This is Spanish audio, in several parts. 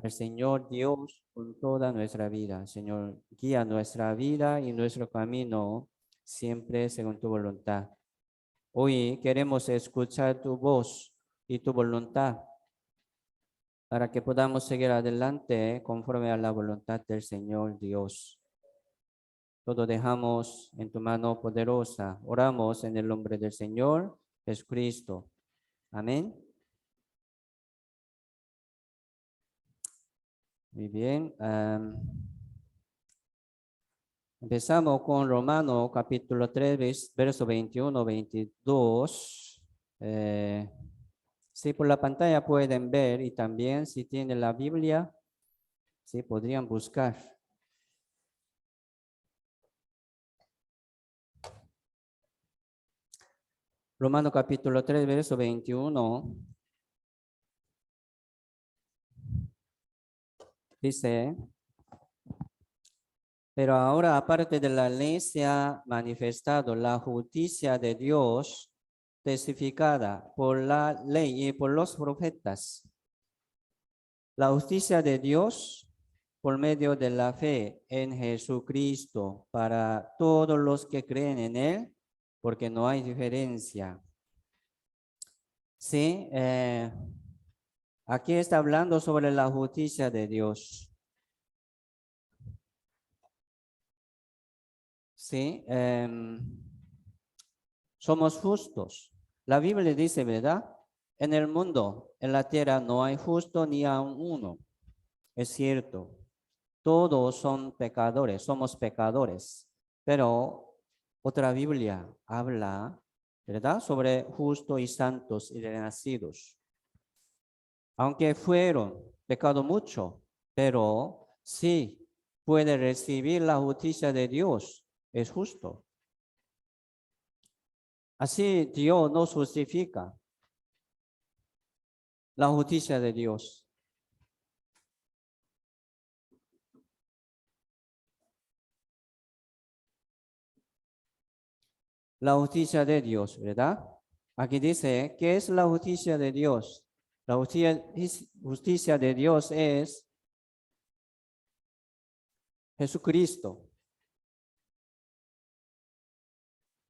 al Señor Dios con toda nuestra vida. Señor, guía nuestra vida y nuestro camino siempre según tu voluntad. Hoy queremos escuchar tu voz y tu voluntad para que podamos seguir adelante conforme a la voluntad del Señor Dios. Todo dejamos en tu mano poderosa. Oramos en el nombre del Señor Jesucristo. Amén. Muy bien. Empezamos con Romanos capítulo 3, verso 21-22. Sí, por la pantalla pueden ver y también si tienen la Biblia, sí, podrían buscar. Romanos capítulo 3, verso 21. Dice, pero ahora aparte de la ley se ha manifestado la justicia de Dios testificada por la ley y por los profetas. La justicia de Dios por medio de la fe en Jesucristo para todos los que creen en Él, porque no hay diferencia. Sí, aquí está hablando sobre la justicia de Dios. Sí, somos justos. La Biblia dice, ¿verdad? En el mundo, en la tierra, no hay justo ni aun uno. Es cierto. Todos son pecadores, somos pecadores. Pero otra Biblia habla, ¿verdad? Sobre justos y santos y renacidos. Aunque fueron pecado mucho, pero sí puede recibir la justicia de Dios. Es justo. Así Dios nos justifica. La justicia de Dios. La justicia de Dios, ¿verdad? Aquí dice, ¿qué es la justicia de Dios? La justicia de Dios es Jesucristo.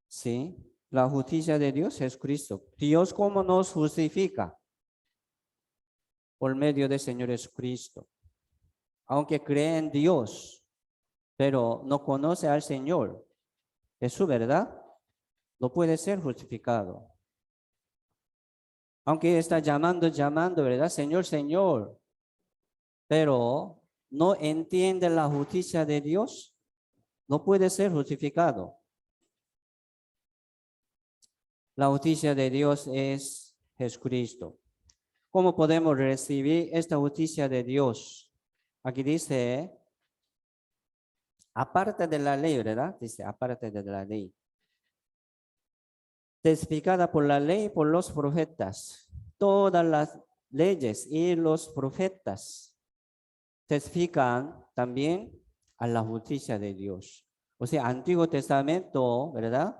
¿Sí? La justicia de Dios es Cristo. Dios, ¿cómo nos justifica? Por medio del Señor Jesucristo. Aunque cree en Dios, pero no conoce al Señor, Jesús, ¿verdad? No puede ser justificado. Aunque está llamando, ¿verdad? Señor, Señor. Pero no entiende la justicia de Dios, no puede ser justificado. La justicia de Dios es Jesucristo. ¿Cómo podemos recibir esta justicia de Dios? Aquí dice, aparte de la ley, ¿verdad? Dice, aparte de la ley. Testificada por la ley y por los profetas. Todas las leyes y los profetas testifican también a la justicia de Dios. O sea, Antiguo Testamento, ¿verdad?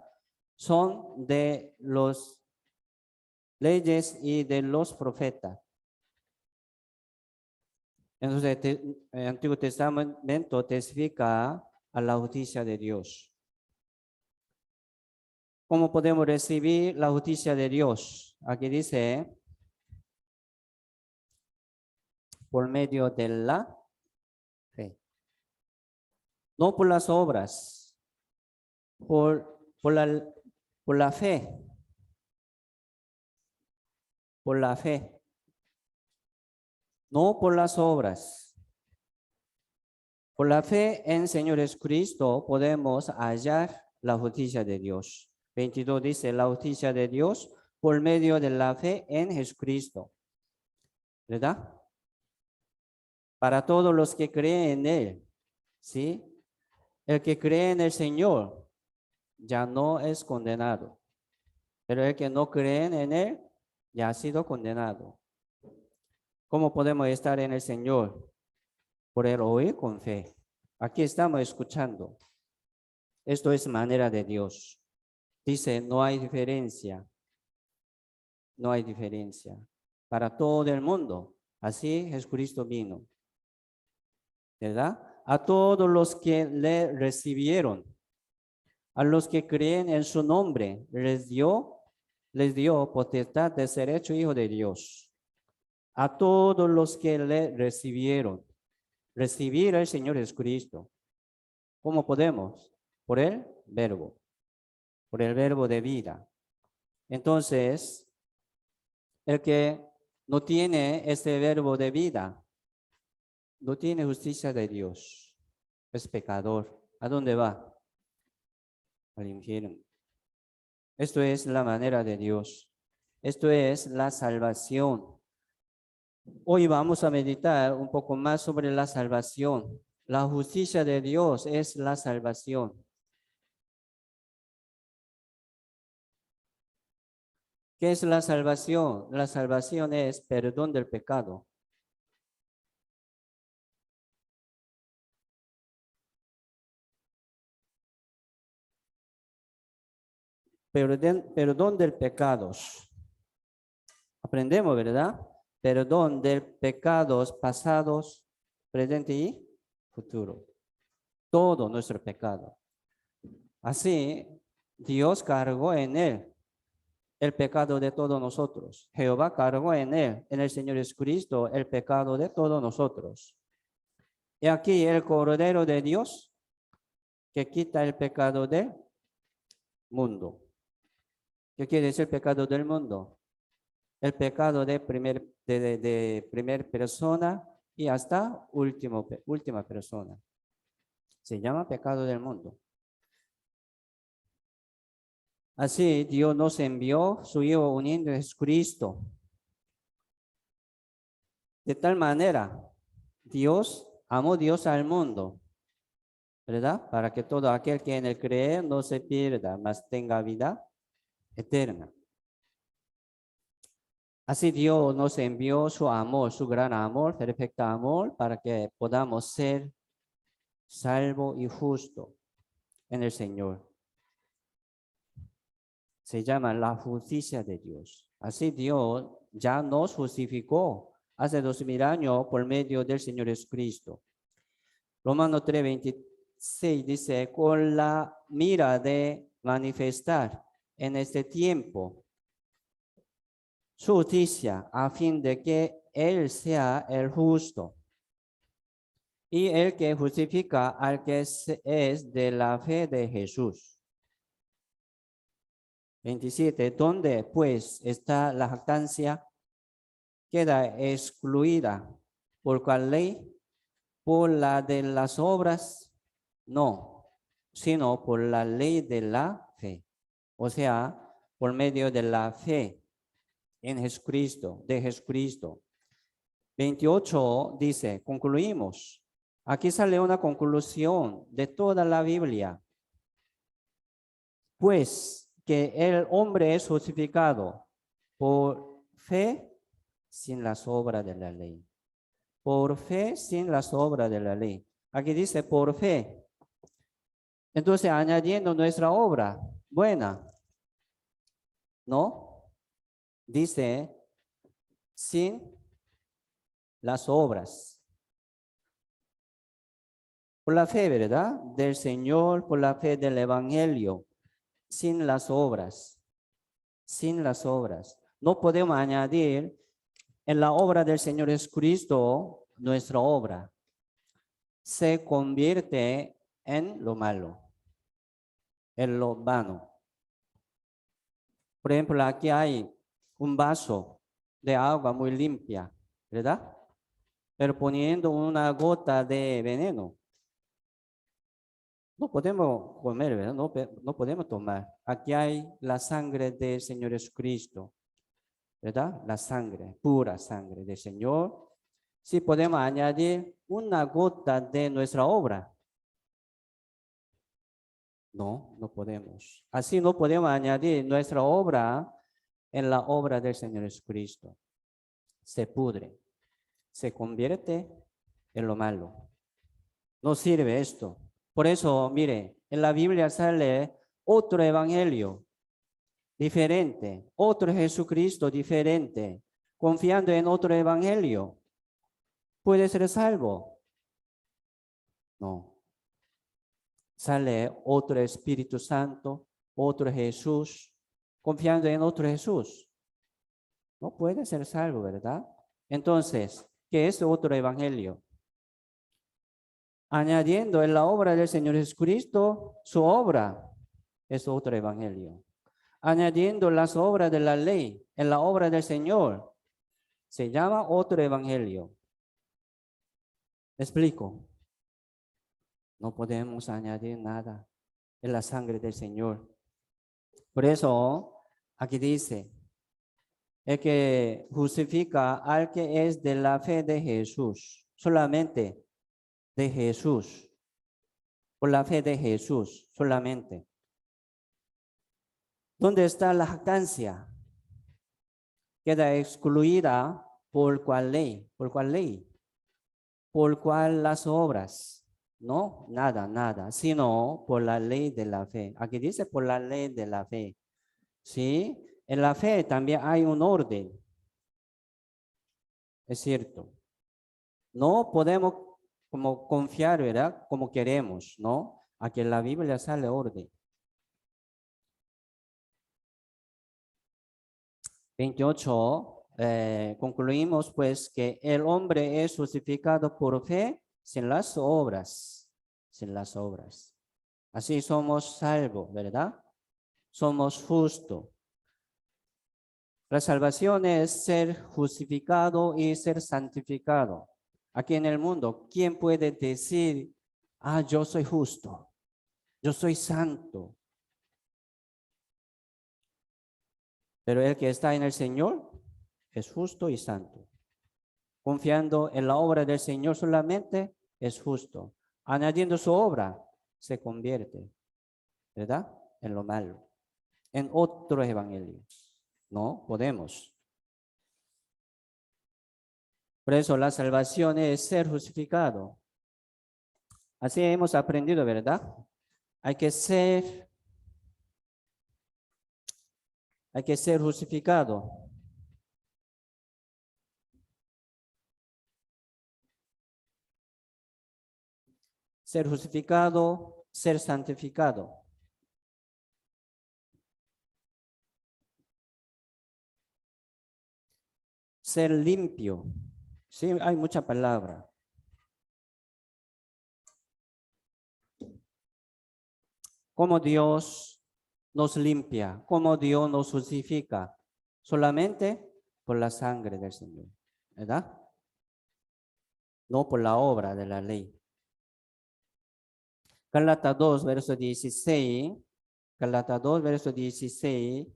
Son de los leyes y de los profetas. Entonces, el Antiguo Testamento testifica a la justicia de Dios. ¿Cómo podemos recibir la justicia de Dios? Aquí dice, por medio de la fe. No por las obras, por la fe. Por la fe. No por las obras. Por la fe en Señor Jesucristo podemos hallar la justicia de Dios. 22 dice, la justicia de Dios por medio de la fe en Jesucristo. ¿Verdad? Para todos los que creen en Él. ¿Sí? El que cree en el Señor ya no es condenado. Pero el que no cree en Él ya ha sido condenado. ¿Cómo podemos estar en el Señor? Por el oír con fe. Aquí estamos escuchando. Esto es manera de Dios. Dice, no hay diferencia. No hay diferencia. Para todo el mundo. Así Jesucristo vino. ¿verdad? A todos los que le recibieron, a los que creen en su nombre, les dio potestad de ser hecho hijo de Dios. A todos los que le recibieron. Recibir al Señor Jesucristo. ¿Cómo podemos? Por el verbo de vida. Entonces, el que no tiene ese verbo de vida, no tiene justicia de Dios, es pecador. ¿A dónde va? Al infierno. Esto es la manera de Dios. Esto es la salvación. Hoy vamos a meditar un poco más sobre la salvación. La justicia de Dios es la salvación. ¿Qué es la salvación? La salvación es perdón del pecado. Perdón del pecados. Aprendemos, ¿verdad? Perdón de pecados pasados, presente y futuro. Todo nuestro pecado. Así, Dios cargó en él el pecado de todos nosotros. Jehová cargó en él, en el Señor Jesucristo, el pecado de todos nosotros. Y aquí el Cordero de Dios que quita el pecado del mundo. ¿Qué quiere decir el pecado del mundo? El pecado de primer persona y hasta última persona. Se llama pecado del mundo. Así Dios nos envió su Hijo unido a Jesucristo. De tal manera, amó Dios al mundo, ¿verdad? Para que todo aquel que en él cree no se pierda, mas tenga vida eterna. Así Dios nos envió su amor, su gran amor, perfecto amor, para que podamos ser salvo y justo en el Señor. Se llama la justicia de Dios. Así Dios ya nos justificó hace 2000 años por medio del Señor Jesucristo. Romanos 3:26 dice, con la mira de manifestar en este tiempo su justicia, a fin de que Él sea el justo y el que justifica al que es de la fe de Jesús. 27. ¿Dónde pues está la jactancia? Queda excluida. ¿Por cuál ley? ¿Por la de las obras? No, sino por la ley de la fe. O sea, por medio de la fe en Jesucristo, de Jesucristo. 28 dice, concluimos. Aquí sale una conclusión de toda la Biblia. Pues que el hombre es justificado por fe sin las obras de la ley. Por fe sin las obras de la ley. Aquí dice por fe. Entonces añadiendo nuestra obra buena. ¿No? Dice sin las obras. Por la fe, ¿verdad? Del Señor, por la fe del Evangelio. Sin las obras. Sin las obras. No podemos añadir en la obra del Señor Jesucristo nuestra obra. Se convierte en lo malo, en lo vano. Por ejemplo, aquí hay un vaso de agua muy limpia, ¿verdad? Pero poniendo una gota de veneno, no podemos comer, ¿verdad? No podemos tomar. Aquí hay la sangre del Señor Jesucristo, ¿verdad? La sangre, pura sangre del Señor. Sí podemos añadir una gota de nuestra obra. No, no podemos. Así no podemos añadir nuestra obra en la obra del Señor Jesucristo. Se pudre, se convierte en lo malo. No sirve esto. Por eso, mire, en la Biblia sale otro evangelio diferente, otro Jesucristo diferente. Confiando en otro evangelio, puede ser salvo. No. Sale otro Espíritu Santo, otro Jesús, confiando en otro Jesús. No puede ser salvo, ¿verdad? Entonces, ¿qué es otro evangelio? Añadiendo en la obra del Señor Jesucristo, su obra es otro evangelio. Añadiendo las obras de la ley en la obra del Señor, se llama otro evangelio. ¿Me explico? No podemos añadir nada en la sangre del Señor. Por eso, aquí dice, el que justifica al que es de la fe de Jesús, solamente de Jesús, por la fe de Jesús, solamente. ¿Dónde está la jactancia? Queda excluida por cuál ley, por cuál ley, por cuál las obras. No, nada, sino por la ley de la fe. Aquí dice por la ley de la fe. ¿Sí? En la fe también hay un orden. Es cierto. No podemos como confiar, ¿verdad? Como queremos, ¿no? Aquí en la Biblia sale orden. 28, concluimos pues que el hombre es justificado por fe sin las obras, sin las obras. Así somos salvos, ¿verdad? Somos justos. La salvación es ser justificado y ser santificado. Aquí en el mundo, ¿quién puede decir, yo soy justo, yo soy santo? Pero el que está en el Señor es justo y santo. Confiando en la obra del Señor solamente es justo. Añadiendo su obra, se convierte, ¿verdad? En lo malo. En otro evangelio. No podemos. Por eso la salvación es ser justificado. Así hemos aprendido, ¿verdad? Hay que ser justificado. Ser justificado, ser santificado. Ser limpio. Sí, hay mucha palabra. Cómo Dios nos limpia, cómo Dios nos justifica, solamente por la sangre del Señor, ¿verdad? No por la obra de la ley. Gálatas 2, verso 16. Gálatas 2, verso 16.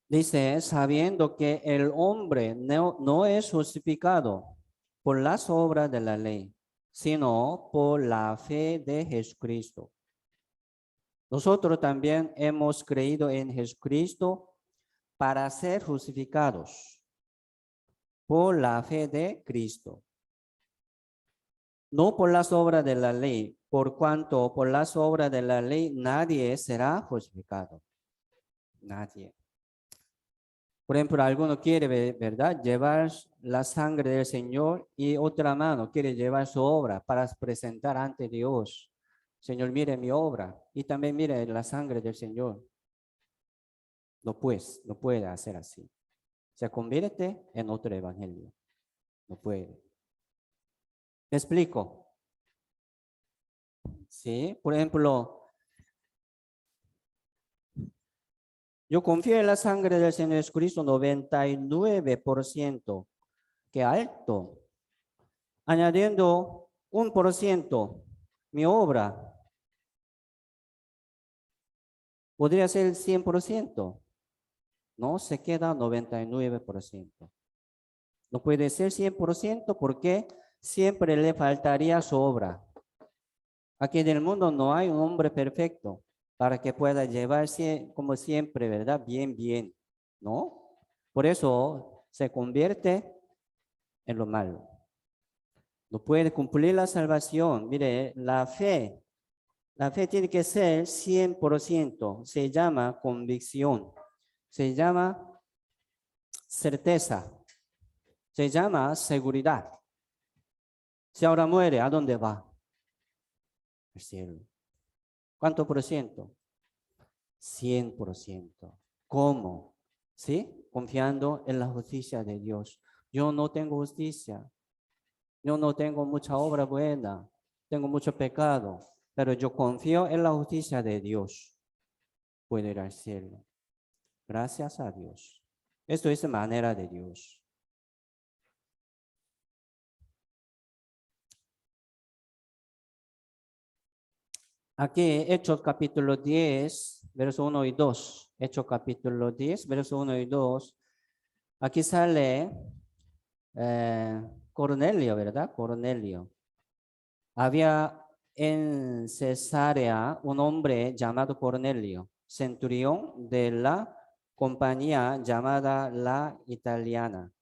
Dice, sabiendo que el hombre no es justificado por las obras de la ley, sino por la fe de Jesucristo. Nosotros también hemos creído en Jesucristo para ser justificados por la fe de Cristo. No por las obras de la ley, por cuanto por las obras de la ley nadie será justificado. Nadie. Por ejemplo, alguno quiere, ¿verdad?, llevar la sangre del Señor y otra mano quiere llevar su obra para presentar ante Dios. Señor, mire mi obra y también mire la sangre del Señor. No puede hacer así. Se convierte en otro evangelio. No puede. ¿Me explico? Sí, por ejemplo, yo confío en la sangre del Señor Jesucristo 99%. ¡Qué alto! Añadiendo 1%, mi obra podría ser el 100%. No, se queda 99%. No puede ser 100% porque siempre le faltaría su obra. Aquí en el mundo no hay un hombre perfecto para que pueda llevar como siempre, ¿verdad? Bien, ¿no? Por eso se convierte en lo malo. No puede cumplir la salvación. Mire, la fe tiene que ser 100%. Se llama convicción. Se llama certeza. Se llama seguridad. Si ahora muere, ¿a dónde va? Al cielo. ¿Cuánto por ciento? 100%. ¿Cómo? ¿Sí? Confiando en la justicia de Dios. Yo no tengo justicia. Yo no tengo mucha obra buena. Tengo mucho pecado. Pero yo confío en la justicia de Dios. Puedo ir al cielo. Gracias a Dios. Esto es manera de Dios. Aquí, Hechos capítulo 10, verso 1 y 2. Hechos capítulo 10, verso 1 y 2. Aquí sale Cornelio, ¿verdad? Cornelio. Había en Cesarea un hombre llamado Cornelio, centurión de la compañía llamada La Italiana.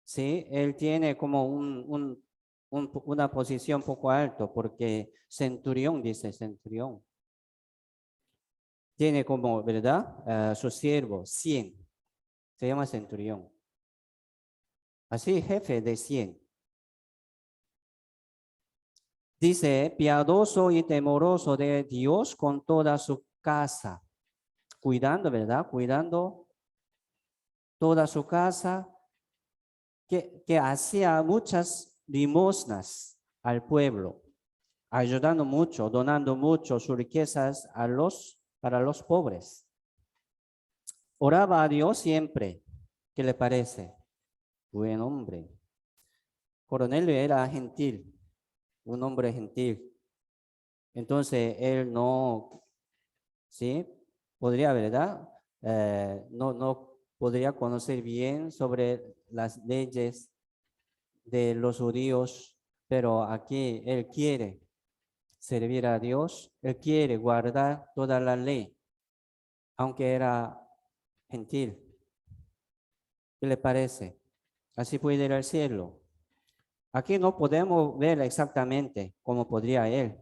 Sí, él tiene como una posición poco alto porque centurión, dice centurión. Tiene como, ¿verdad? Su siervo, 100. Se llama centurión. Así, jefe de 100. Dice, piadoso y temoroso de Dios con toda su casa. Cuidando, ¿verdad? Cuidando toda su casa, que hacía muchas limosnas al pueblo, ayudando mucho, donando mucho sus riquezas para los pobres. Oraba a Dios siempre. ¿Qué le parece? Buen hombre. Cornelio era gentil, un hombre gentil. Entonces, él no, ¿sí? Podría, ¿verdad? No podría conocer bien sobre las leyes de los judíos, pero aquí él quiere servir a Dios, él quiere guardar toda la ley, aunque era gentil. ¿Qué le parece? Así puede ir al cielo. Aquí no podemos ver exactamente cómo podría él,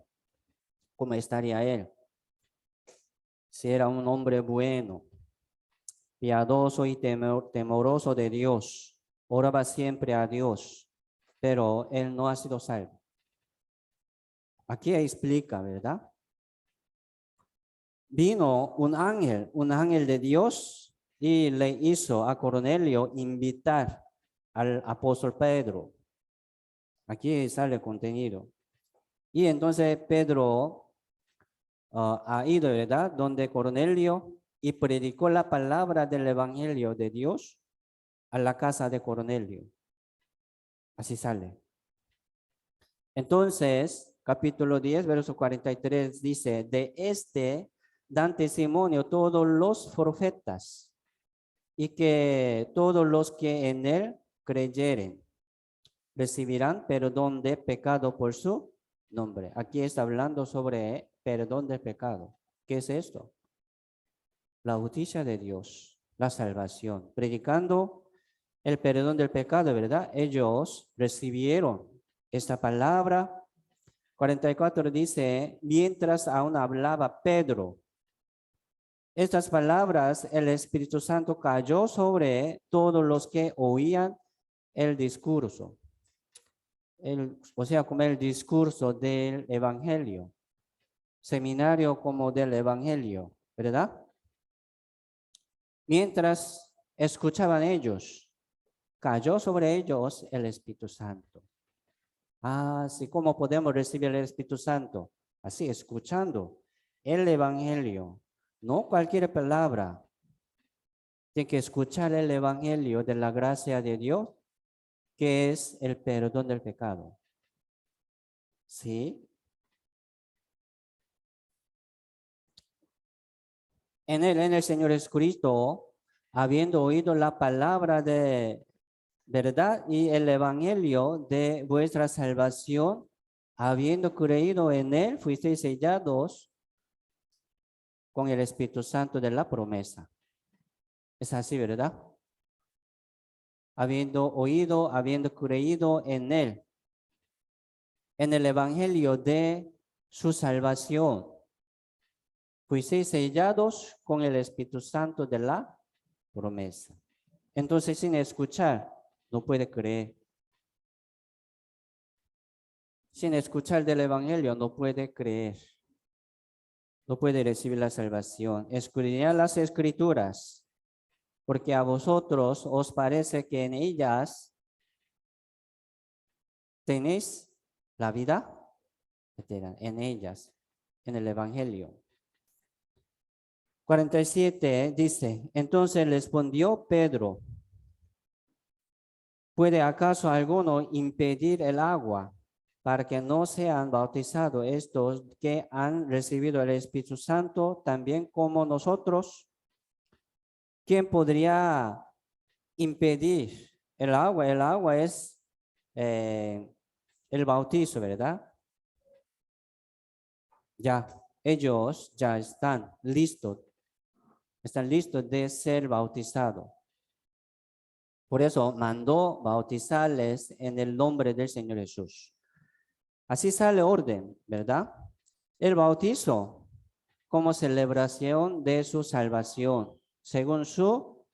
cómo estaría él. Si era un hombre bueno, piadoso y temoroso de Dios, oraba siempre a Dios, pero él no ha sido salvo. Aquí explica, ¿verdad? Vino un ángel de Dios y le hizo a Cornelio invitar al apóstol Pedro. Aquí sale el contenido. Y entonces Pedro ha ido, ¿verdad? Donde Cornelio y predicó la palabra del evangelio de Dios a la casa de Cornelio. Así sale. Entonces, capítulo 10, verso 43 dice, de este dan testimonio todos los profetas y que todos los que en él creyeren recibirán perdón de pecado por su nombre. Aquí está hablando sobre perdón de pecado. ¿Qué es esto? La justicia de Dios, la salvación. Predicando el perdón del pecado, ¿verdad? Ellos recibieron esta palabra. 44 dice, mientras aún hablaba Pedro, estas palabras, el Espíritu Santo cayó sobre todos los que oían el discurso. O sea, como el discurso del Evangelio. Seminario como del Evangelio, ¿verdad? Mientras escuchaban ellos, cayó sobre ellos el Espíritu Santo. Así como podemos recibir el Espíritu Santo, así escuchando el Evangelio, no cualquier palabra. Tiene que escuchar el Evangelio de la gracia de Dios, que es el perdón del pecado. ¿Sí? En el Señor Jesucristo, habiendo oído la palabra de verdad y el Evangelio de vuestra salvación, habiendo creído en él, fuisteis sellados con el Espíritu Santo de la promesa. Es así, ¿verdad? Habiendo oído, habiendo creído en él, en el Evangelio de su salvación, fuisteis sellados con el Espíritu Santo de la promesa. Entonces, sin escuchar, no puede creer. Sin escuchar del Evangelio, no puede creer. No puede recibir la salvación. Escudriñad las Escrituras, porque a vosotros os parece que en ellas tenéis la vida eterna, en ellas, en el Evangelio. 47 dice, entonces respondió Pedro, ¿puede acaso alguno impedir el agua para que no sean bautizados estos que han recibido el Espíritu Santo también como nosotros? ¿Quién podría impedir el agua? El agua es el bautizo, ¿verdad? Ya, ellos ya están listos de ser bautizados. Por eso mandó bautizarles en el nombre del Señor Jesús. Así sale orden, ¿verdad? El bautizo como celebración de su salvación, según su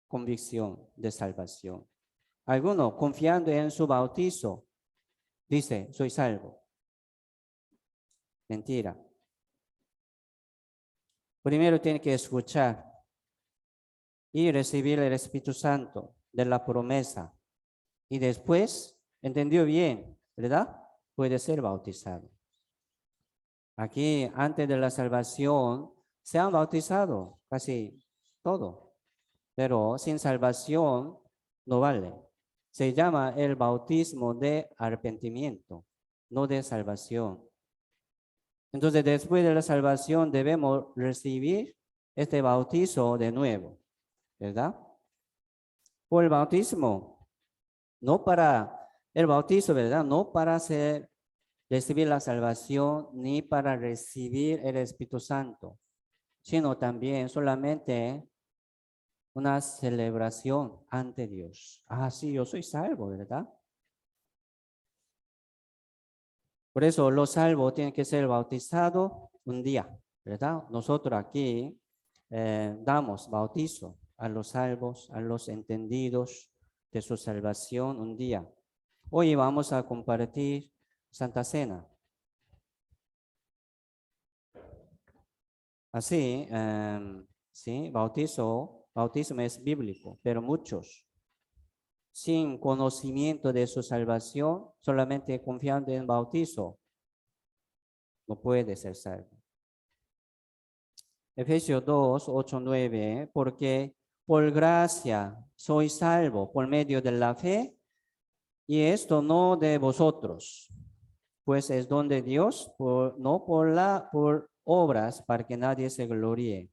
convicción de salvación. Alguno confiando en su bautizo dice, soy salvo. Mentira. Primero tiene que escuchar y recibir el Espíritu Santo de la promesa. Y después, entendió bien, ¿verdad? Puede ser bautizado. Aquí, antes de la salvación, se han bautizado casi todo, pero sin salvación no vale. Se llama el bautismo de arrepentimiento, no de salvación. Entonces, después de la salvación debemos recibir este bautizo de nuevo, ¿verdad? Por el bautismo, no para el bautizo, ¿verdad? No para recibir la salvación ni para recibir el Espíritu Santo, sino también solamente una celebración ante Dios. Ah, sí, yo soy salvo, ¿verdad? Por eso los salvos tienen que ser bautizados un día, ¿verdad? Nosotros aquí damos bautizo a los salvos, a los entendidos de su salvación un día. Hoy vamos a compartir Santa Cena. Así, sí, bautismo es bíblico, pero muchos sin conocimiento de su salvación, solamente confiando en bautizo, no puede ser salvo. Efesios 2, 8, 9, porque por gracia soy salvo por medio de la fe, y esto no de vosotros, pues es don de Dios, no por obras, para que nadie se gloríe.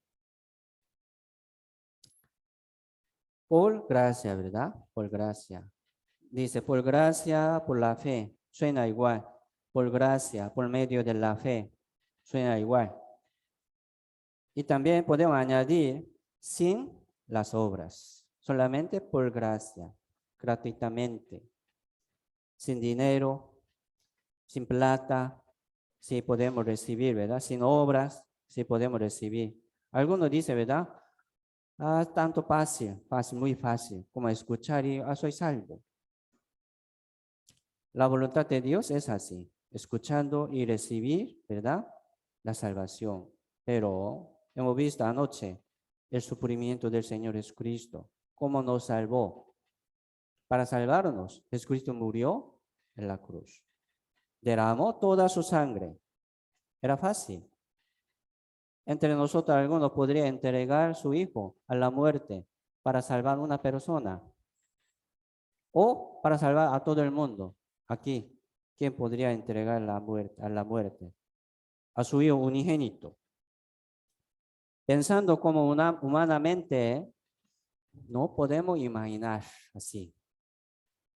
Por gracia, ¿verdad? Por gracia. Dice, por gracia, por la fe. Suena igual. Por gracia, por medio de la fe. Suena igual. Y también podemos añadir sin las obras. Solamente por gracia, gratuitamente. Sin dinero, sin plata, sí podemos recibir, ¿verdad? Sin obras, sí podemos recibir. Algunos dicen, ¿verdad? Ah, tanto fácil, muy fácil, como escuchar y soy salvo. La voluntad de Dios es así, escuchando y recibir, ¿verdad? La salvación. Pero hemos visto anoche el sufrimiento del Señor Jesucristo, cómo nos salvó. Para salvarnos, Jesucristo murió en la cruz. Derramó toda su sangre. Era fácil. Entre nosotros algunos podría entregar su hijo a la muerte para salvar a una persona o para salvar a todo el mundo. Aquí, ¿quién podría entregar a la muerte? A su hijo unigénito. Pensando como humanamente, no podemos imaginar así.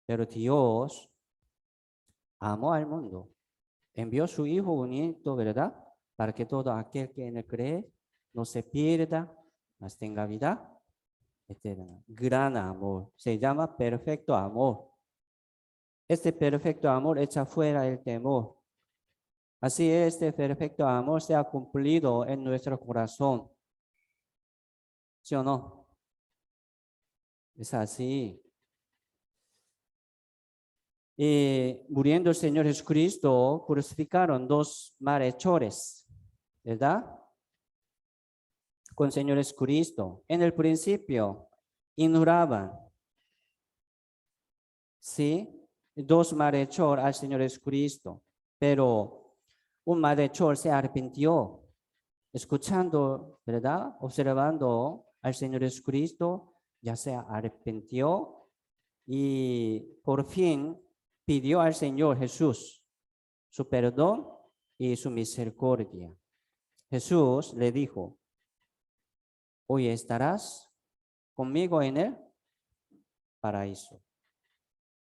Pero Dios amó al mundo. Envió su hijo unigénito, ¿verdad? Para que todo aquel que en él cree no se pierda, mas tenga vida eterna. Gran amor. Se llama perfecto amor. Este perfecto amor echa fuera el temor. Así este perfecto amor se ha cumplido en nuestro corazón. ¿Sí o no? Es así. Y muriendo el Señor Jesucristo, crucificaron dos malhechores, ¿verdad? Con el Señor Jesucristo. En el principio, ignoraban, ¿sí? Dos malhechores al Señor Jesucristo, pero un malhechor se arrepintió, escuchando, ¿verdad? Observando al Señor Jesucristo, ya se arrepintió y por fin pidió al Señor Jesús su perdón y su misericordia. Jesús le dijo, hoy estarás conmigo en el paraíso.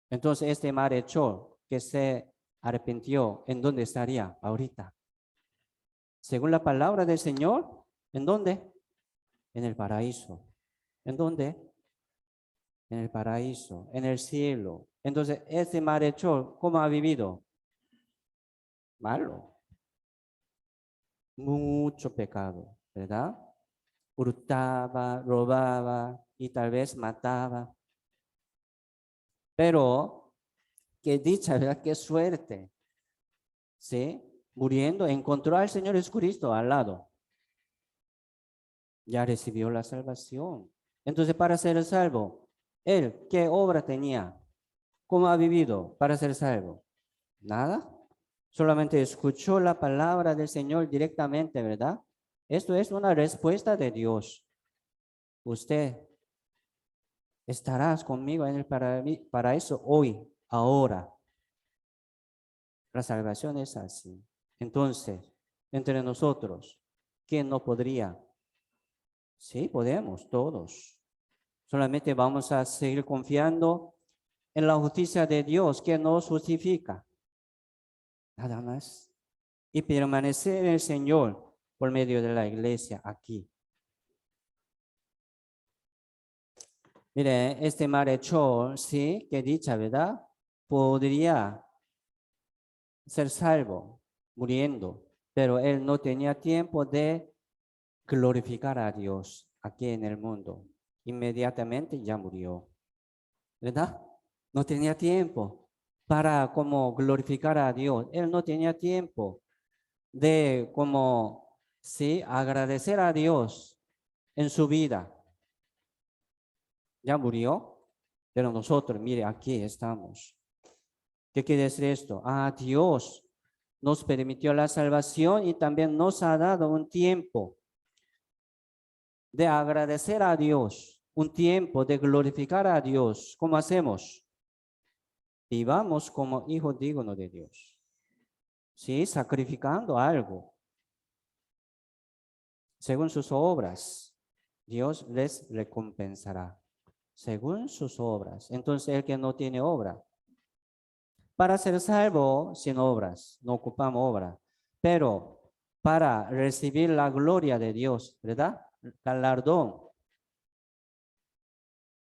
Entonces este malhechor que se arrepintió, ¿en dónde estaría ahorita? Según la palabra del Señor, ¿en dónde? En el paraíso. ¿En dónde? En el paraíso, en el cielo. Entonces, este malhechor, ¿cómo ha vivido? Malo. Mucho pecado, ¿verdad? Hurtaba, robaba y tal vez mataba. Pero, qué dicha, ¿verdad? Qué suerte. ¿Sí? Muriendo, encontró al Señor Jesucristo al lado. Ya recibió la salvación. Entonces, para ser salvo, ¿él qué obra tenía? ¿Cómo ha vivido para ser salvo? Nada. Solamente escuchó la palabra del Señor directamente, ¿verdad? Esto es una respuesta de Dios. Usted estarás conmigo en el paraíso hoy, ahora. La salvación es así. Entonces, entre nosotros, ¿quién no podría? Sí, podemos, todos. Solamente vamos a seguir confiando en la justicia de Dios que nos justifica. Nada más. Y permanecer en el Señor por medio de la iglesia aquí. Mire, este malhechor, sí, que dicha, ¿verdad? Podría ser salvo muriendo, pero él no tenía tiempo de glorificar a Dios aquí en el mundo. Inmediatamente ya murió, ¿verdad? No tenía tiempo para como glorificar a Dios. Él no tenía tiempo de como, sí, agradecer a Dios en su vida. Ya murió, pero nosotros, mire, aquí estamos. ¿Qué quiere decir esto? Dios nos permitió la salvación y también nos ha dado un tiempo de agradecer a Dios, un tiempo de glorificar a Dios. ¿Cómo hacemos? Vivamos como hijos dignos de Dios. Sí, sacrificando algo. Según sus obras, Dios les recompensará. Según sus obras. Entonces, el que no tiene obra, para ser salvo sin obras, no ocupamos obra, pero para recibir la gloria de Dios, ¿verdad? Galardón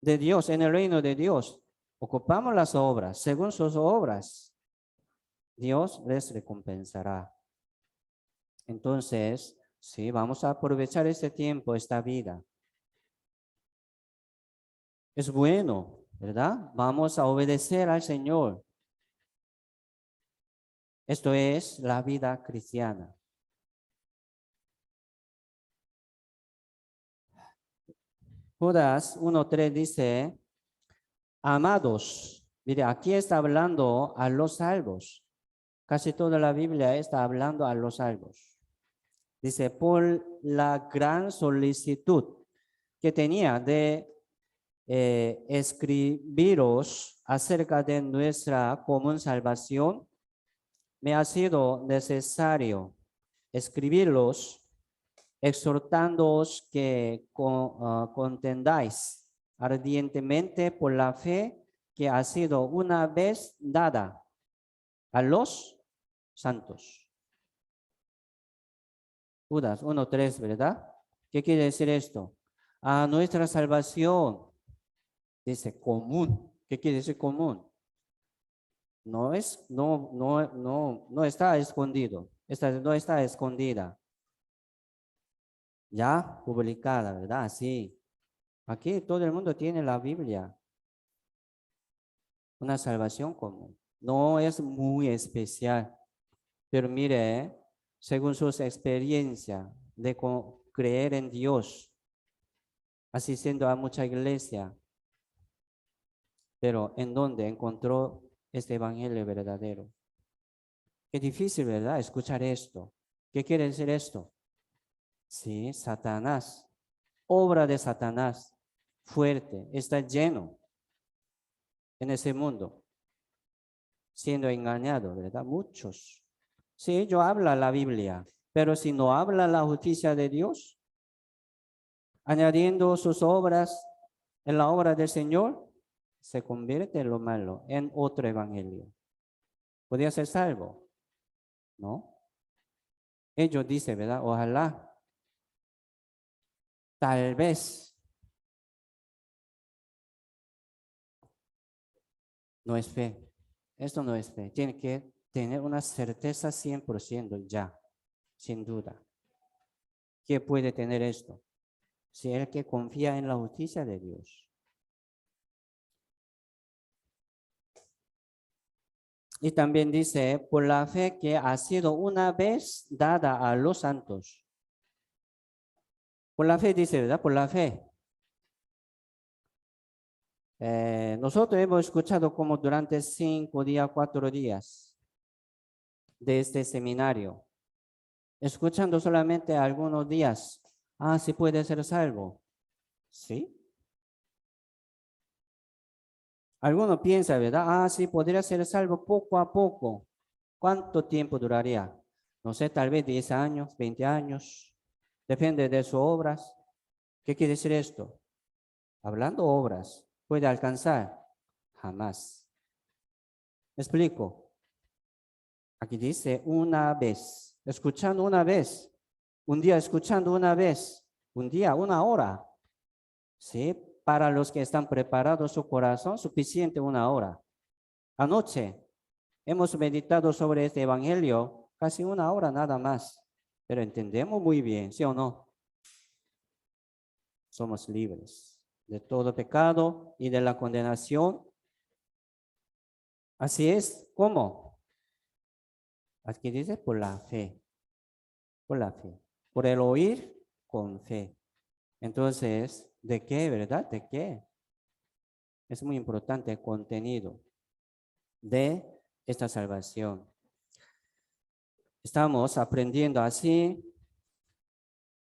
de Dios en el reino de Dios, ocupamos las obras. Según sus obras, Dios les recompensará. Entonces, sí, vamos a aprovechar este tiempo, esta vida. Es bueno, ¿verdad? Vamos a obedecer al Señor. Esto es la vida cristiana. Judas 1:3 dice, amados, mire, aquí está hablando a los salvos. Casi toda la Biblia está hablando a los salvos. Dice, por la gran solicitud que tenía de escribiros acerca de nuestra común salvación, me ha sido necesario escribirlos exhortándoos que contendáis ardientemente por la fe que ha sido una vez dada a los santos. Judas 1:3, ¿verdad? ¿Qué quiere decir esto? A nuestra salvación, dice común. ¿Qué quiere decir común? No está escondido. No está escondida. Ya publicada, ¿verdad? Sí. Aquí todo el mundo tiene la Biblia. Una salvación común. No es muy especial. Pero mire, según sus experiencias de creer en Dios, asistiendo a mucha iglesia, pero ¿en dónde encontró este evangelio verdadero? Qué difícil, ¿verdad? Escuchar esto. ¿Qué quiere decir esto? Sí, Satanás, obra de Satanás, fuerte, está lleno en ese mundo, siendo engañado, ¿verdad? Muchos. Sí, ellos hablan la Biblia, pero si no habla la justicia de Dios, añadiendo sus obras en la obra del Señor, se convierte en lo malo, en otro evangelio. ¿Podría ser salvo? ¿No? Ellos dicen, ¿verdad? Ojalá, tal vez, no es fe. Esto no es fe. Tiene que tener una certeza 100% ya, sin duda. ¿Qué puede tener esto? Si el que confía en la justicia de Dios. Y también dice, por la fe que ha sido una vez dada a los santos. Por la fe dice, ¿verdad? Por la fe. Nosotros hemos escuchado como durante 5 días, 4 días de este seminario, escuchando solamente algunos días, sí puede ser salvo, ¿sí? Algunos piensan, ¿verdad? Sí, podría ser salvo poco a poco. ¿Cuánto tiempo duraría? No sé, tal vez 10 años, 20 años, depende de sus obras. ¿Qué quiere decir esto? Hablando obras, ¿puede alcanzar? Jamás. ¿Me explico? Aquí dice una vez, escuchando una vez, un día escuchando una vez, un día, una hora. ¿Sí? Para los que están preparados su corazón, suficiente una hora. Anoche hemos meditado sobre este evangelio casi una hora nada más, pero entendemos muy bien, ¿sí o no? Somos libres de todo pecado y de la condenación. Así es, ¿cómo? Aquí dice por la fe, por la fe, por el oír con fe. Entonces, ¿de qué, verdad? ¿De qué? Es muy importante el contenido de esta salvación. Estamos aprendiendo así,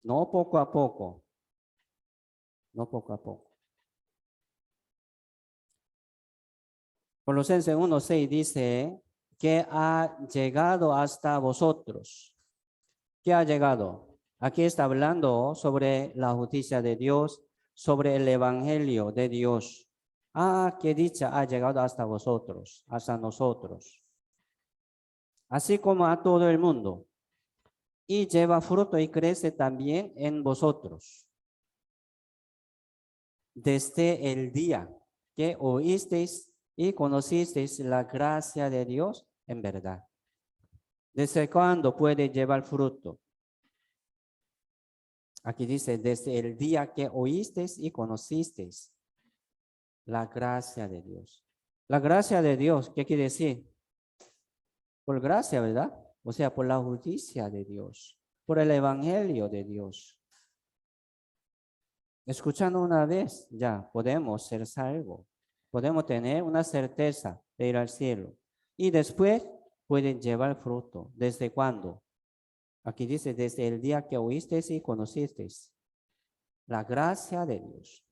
no poco a poco, no poco a poco. Colosenses 1:6 dice que ha llegado hasta vosotros. ¿Qué ha llegado? Aquí está hablando sobre la justicia de Dios, sobre el evangelio de Dios. Qué dicha ha llegado hasta vosotros, hasta nosotros. Así como a todo el mundo. Y lleva fruto y crece también en vosotros. Desde el día que oísteis y conocisteis la gracia de Dios en verdad. ¿Desde cuándo puede llevar fruto? Aquí dice, desde el día que oísteis y conocisteis la gracia de Dios. La gracia de Dios, ¿qué quiere decir? Por gracia, ¿verdad? O sea, por la justicia de Dios, por el evangelio de Dios. Escuchando una vez, ya podemos ser salvos. Podemos tener una certeza de ir al cielo. Y después pueden llevar fruto. ¿Desde cuándo? Aquí dice, desde el día que oísteis y conocisteis la gracia de Dios.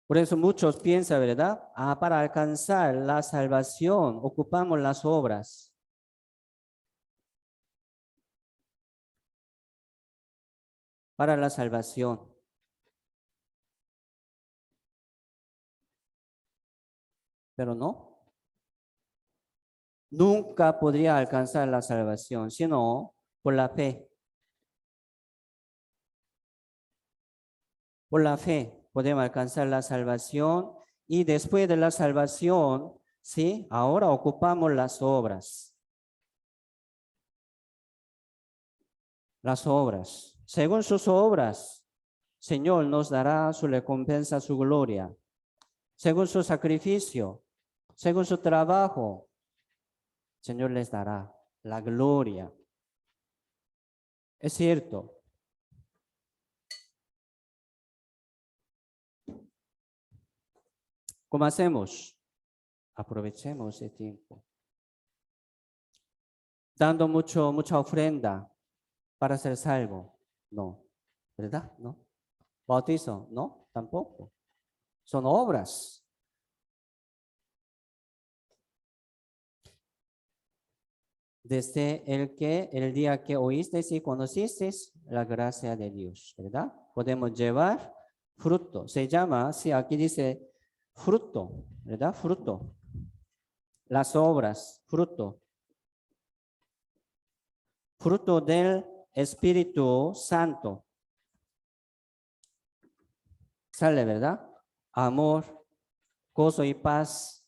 Por eso muchos piensan, ¿verdad? Para alcanzar la salvación ocupamos las obras. Para la salvación. Pero no. Nunca podría alcanzar la salvación, sino por la fe. Por la fe podemos alcanzar la salvación y después de la salvación, ¿sí? Ahora ocupamos las obras. las obras. Según sus obras, Señor nos dará su recompensa, su gloria. Según su sacrificio, según su trabajo, Señor les dará la gloria. Es cierto. ¿Cómo hacemos? Aprovechemos el tiempo. Dando mucha ofrenda para ser salvo. No. ¿Verdad? No. Bautizo. No, tampoco. Son obras. Desde el día que oíste y conociste la gracia de Dios, ¿verdad? Podemos llevar fruto. Se llama, sí, aquí dice fruto, ¿verdad? Fruto. Las obras, fruto. Fruto del Espíritu Santo. Sale, ¿verdad? Amor, gozo y paz,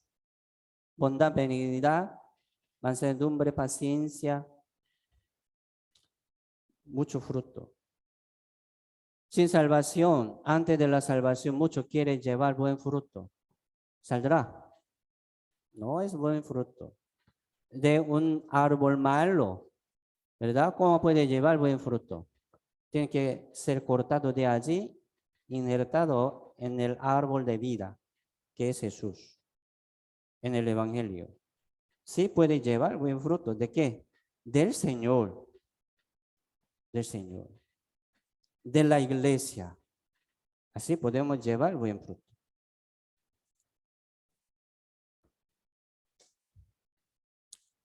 bondad, benignidad, mansedumbre, paciencia, mucho fruto. Sin salvación, antes de la salvación, mucho quiere llevar buen fruto. ¿Saldrá? No es buen fruto. De un árbol malo, ¿verdad? ¿Cómo puede llevar buen fruto? Tiene que ser cortado de allí, injertado en el árbol de vida, que es Jesús, en el Evangelio. Sí puede llevar buen fruto. ¿De qué? Del Señor. Del Señor. De la iglesia. Así podemos llevar buen fruto.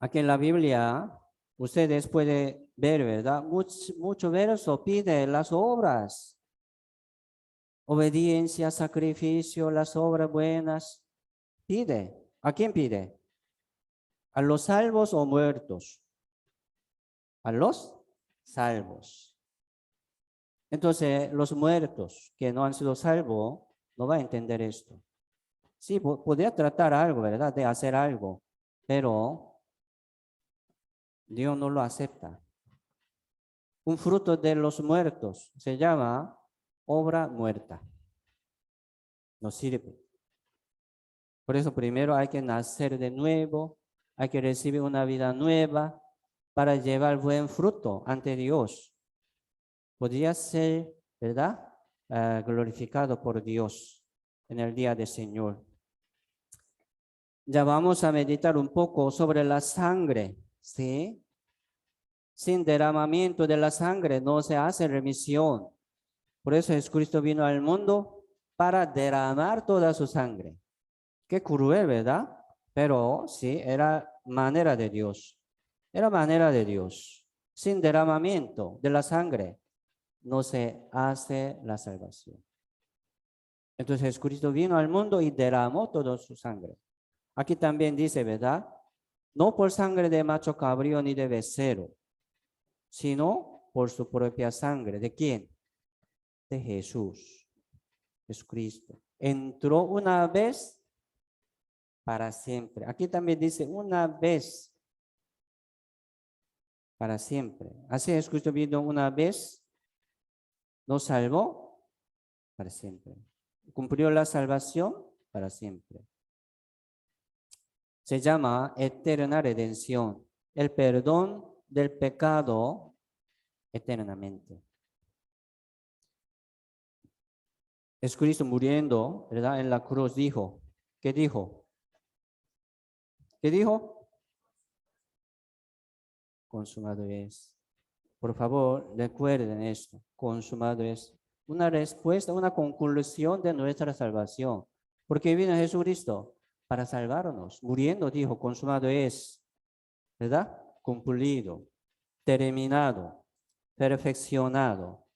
Aquí en la Biblia, ustedes pueden ver, ¿verdad? Mucho verso pide las obras. Obediencia, sacrificio, las obras buenas. Pide. ¿A quién pide? ¿A los salvos o muertos? A los salvos. Entonces, los muertos que no han sido salvos no van a entender esto. Sí, podría tratar algo, ¿verdad? De hacer algo, pero Dios no lo acepta. Un fruto de los muertos se llama obra muerta. No sirve. Por eso primero hay que nacer de nuevo, hay que recibir una vida nueva para llevar buen fruto ante Dios. Podría ser, ¿verdad? Glorificado por Dios en el día del Señor. Ya vamos a meditar un poco sobre la sangre, ¿sí? Sin derramamiento de la sangre no se hace remisión. Por eso Jesucristo vino al mundo para derramar toda su sangre. Qué cruel, ¿verdad? Pero sí, era manera de Dios. Era manera de Dios. Sin derramamiento de la sangre no se hace la salvación. Entonces Jesucristo vino al mundo y derramó toda su sangre. Aquí también dice, ¿verdad? No por sangre de macho cabrío ni de becerro, sino por su propia sangre. ¿De quién? De Jesús. Jesucristo. Entró una vez para siempre. Aquí también dice una vez para siempre. Así Jesucristo vino una vez, nos salvó para siempre. Cumplió la salvación para siempre. Se llama eterna redención, el perdón del pecado eternamente. Jesucristo muriendo, ¿verdad? En la cruz dijo, ¿qué dijo? ¿Qué dijo? Consumado es. Por favor, recuerden esto. Consumado es una respuesta, una conclusión de nuestra salvación. Porque vino Jesucristo para salvarnos. Muriendo dijo, consumado es. ¿Verdad? Cumplido, terminado, perfeccionado.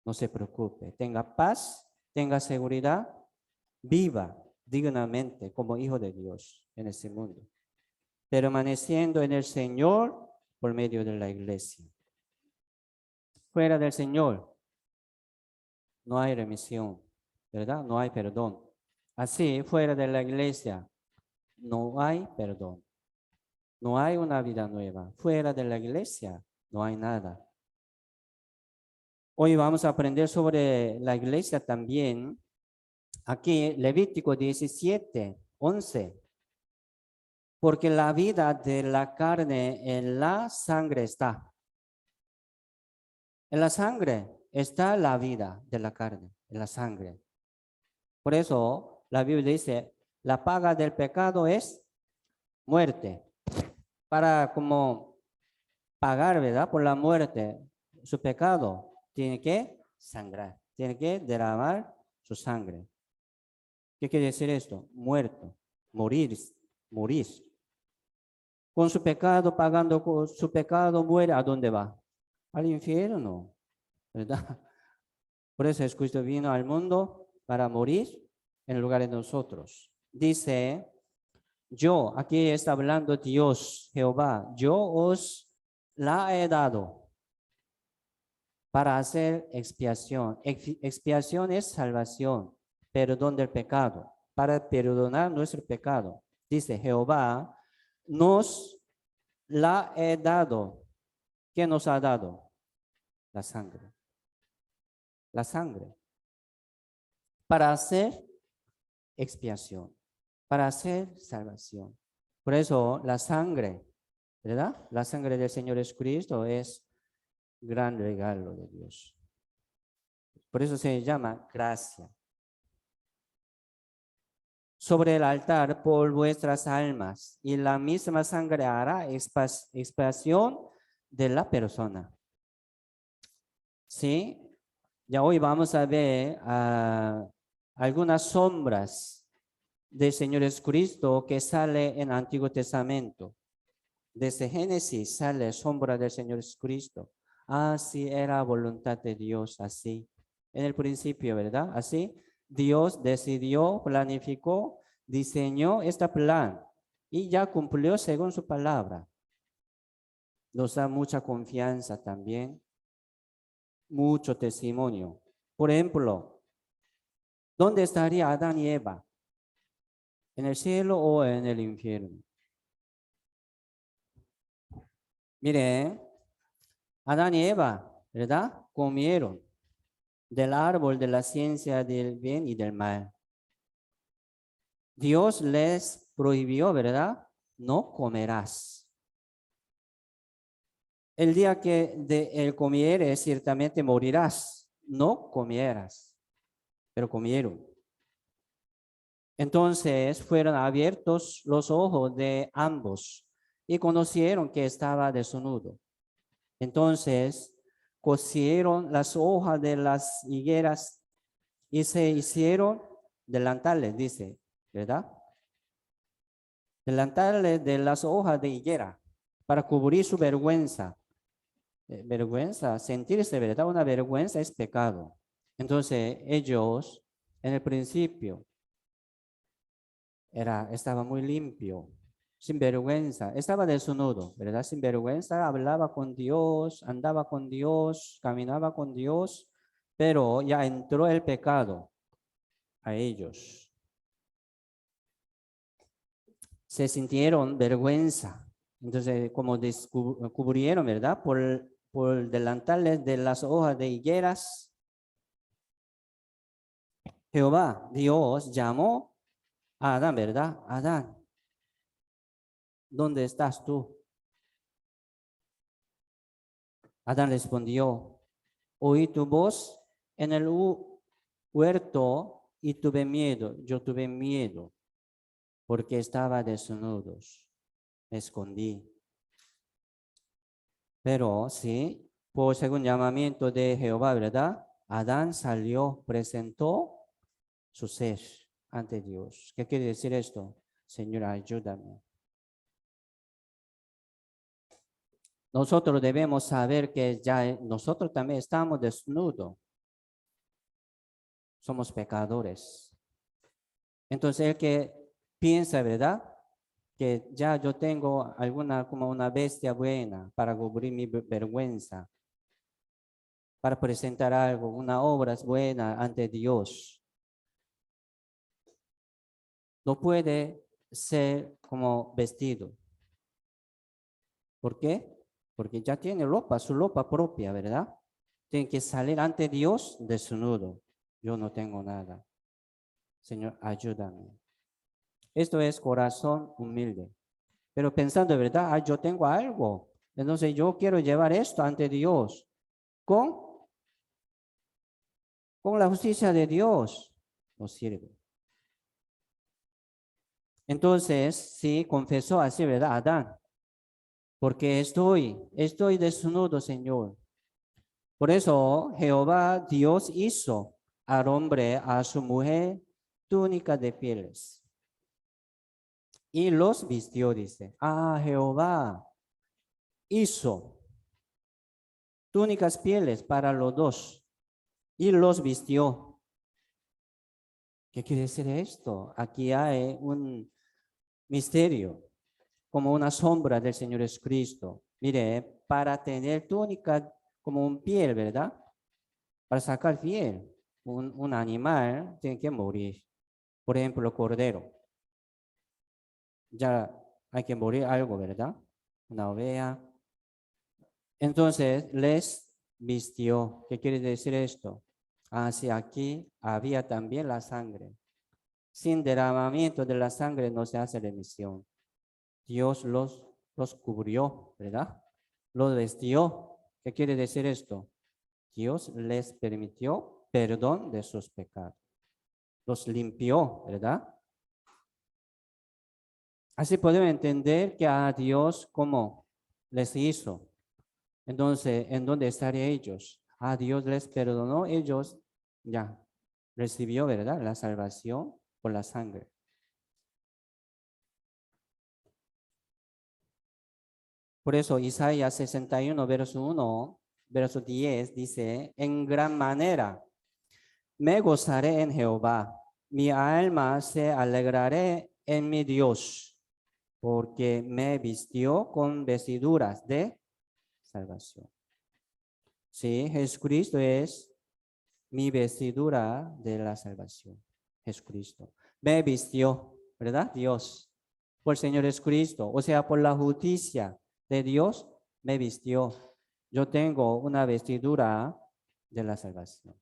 No se preocupe. Tenga paz, tenga seguridad. Viva dignamente como hijo de Dios en este mundo. Permaneciendo en el Señor por medio de la iglesia. Fuera del Señor no hay remisión, ¿verdad? No hay perdón. Así, fuera de la iglesia no hay perdón. No hay una vida nueva. Fuera de la iglesia no hay nada. Hoy vamos a aprender sobre la iglesia también. Aquí, Levítico 17:11. Porque la vida de la carne en la sangre está. En la sangre está la vida de la carne, en la sangre. Por eso la Biblia dice, la paga del pecado es muerte. Para como pagar, ¿verdad? Por la muerte, su pecado, tiene que sangrar, tiene que derramar su sangre. ¿Qué quiere decir esto? Muerto, morir, morir. Con su pecado, pagando con su pecado, muere. ¿A dónde va? Al infierno, ¿verdad? Por eso Jesucristo vino al mundo para morir en lugar de nosotros. Dice, yo, aquí está hablando Dios, Jehová, yo os la he dado para hacer expiación. Expiación es salvación, perdón del pecado, para perdonar nuestro pecado. Dice Jehová, nos la he dado. ¿Qué nos ha dado? La sangre. La sangre. Para hacer expiación, para hacer salvación. Por eso la sangre, ¿verdad? La sangre del Señor Jesucristo es gran regalo de Dios. Por eso se llama gracia. Sobre el altar por vuestras almas, y la misma sangre hará expiación de la persona. ¿Sí? Ya hoy vamos a ver algunas sombras del Señor Jesucristo que sale en el Antiguo Testamento. Desde Génesis sale sombra del Señor Jesucristo. Así era voluntad de Dios, así. En el principio, ¿verdad? Así. Dios decidió, planificó, diseñó este plan y ya cumplió según su palabra. Nos da mucha confianza también, mucho testimonio. Por ejemplo, ¿dónde estaría Adán y Eva? ¿En el cielo o en el infierno? Mire, Adán y Eva, ¿verdad? Comieron del árbol de la ciencia del bien y del mal. Dios les prohibió, ¿verdad? No comerás. El día que de él comieres, ciertamente morirás. No comieras, pero comieron. Entonces fueron abiertos los ojos de ambos y conocieron que estaba desnudo. Entonces cosieron las hojas de las higueras y se hicieron delantales, dice, ¿verdad? Delantales de las hojas de higuera para cubrir su vergüenza. Vergüenza, sentirse, ¿verdad? Una vergüenza es pecado. Entonces ellos, en el principio, estaba muy limpio, sin vergüenza, estaba desnudo, ¿verdad? Sin vergüenza, hablaba con Dios, andaba con Dios, caminaba con Dios, pero ya entró el pecado a ellos. Se sintieron vergüenza. Entonces, como descubrieron, ¿verdad? Por delantales de las hojas de higueras, Jehová, Dios, llamó a Adán, ¿verdad? Adán, ¿dónde estás tú? Adán respondió, oí tu voz en el huerto y tuve miedo. Yo tuve miedo porque estaba desnudo. Me escondí. Pero sí, por según llamamiento de Jehová, ¿verdad? Adán salió, presentó su ser ante Dios. ¿Qué quiere decir esto? Señor, ayúdame. Nosotros debemos saber que ya nosotros también estamos desnudos. Somos pecadores. Entonces el que piensa, ¿verdad? Que ya yo tengo alguna como una bestia buena para cubrir mi vergüenza, para presentar algo, una obra buena ante Dios. No puede ser como vestido. ¿Por qué? Porque ya tiene ropa, su ropa propia, ¿verdad? Tiene que salir ante Dios desnudo. Yo no tengo nada. Señor, ayúdame. Esto es corazón humilde. Pero pensando, ¿verdad? Yo tengo algo. Entonces yo quiero llevar esto ante Dios con, con la justicia de Dios. No sirve. Entonces, sí, confesó así, ¿verdad? Adán. Porque estoy desnudo, Señor. Por eso Jehová Dios hizo al hombre, a su mujer, túnica de pieles. Y los vistió, dice. Jehová hizo túnicas pieles para los dos y los vistió. ¿Qué quiere decir esto? Aquí hay un misterio, como una sombra del Señor Jesucristo. Mire, para tener túnica como un piel, ¿verdad? Para sacar piel, un animal tiene que morir. Por ejemplo, cordero. Ya hay que morir algo, ¿verdad? Una oveja. Entonces les vistió. ¿Qué quiere decir esto? Así aquí había también la sangre. Sin derramamiento de la sangre no se hace remisión. Dios los cubrió, ¿verdad? Los vestió. ¿Qué quiere decir esto? Dios les permitió perdón de sus pecados. Los limpió, ¿verdad? Así podemos entender que a Dios como les hizo. Entonces, ¿en dónde estarían ellos? Dios les perdonó, ellos ya recibió, ¿verdad? La salvación por la sangre. Por eso Isaías 61, verso 1, verso 10 dice, en gran manera me gozaré en Jehová, mi alma se alegraré en mi Dios, porque me vistió con vestiduras de salvación. Sí, Jesucristo es mi vestidura de la salvación. Jesucristo. Me vistió, ¿verdad? Dios, por el Señor Jesucristo. O sea, por la justicia de Dios, me vistió. Yo tengo una vestidura de la salvación.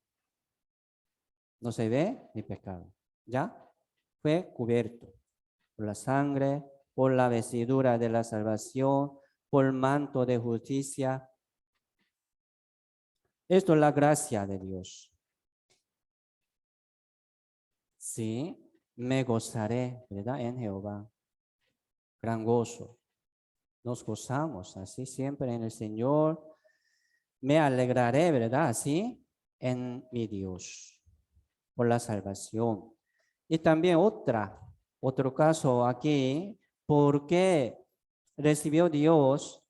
No se ve mi pecado. ¿Ya? Fue cubierto por la sangre, por la vestidura de la salvación, por el manto de justicia. Esto es la gracia de Dios. Sí, me gozaré, ¿verdad? En Jehová. Gran gozo. Nos gozamos así siempre en el Señor. Me alegraré, ¿verdad? Así en mi Dios por la salvación. Y también otro caso aquí, ¿por qué recibió Dios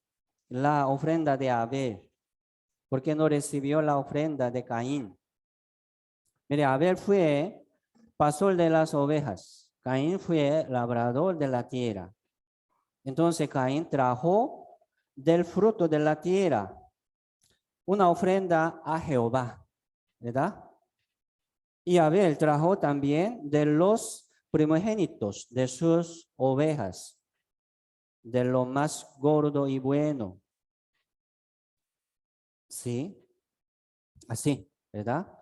la ofrenda de Abel? ¿Por qué no recibió la ofrenda de Caín? Mire, Abel fue pastor de las ovejas. Caín fue labrador de la tierra. Entonces Caín trajo del fruto de la tierra una ofrenda a Jehová, ¿verdad? Y Abel trajo también de los primogénitos de sus ovejas, de lo más gordo y bueno. Sí, así, ¿verdad?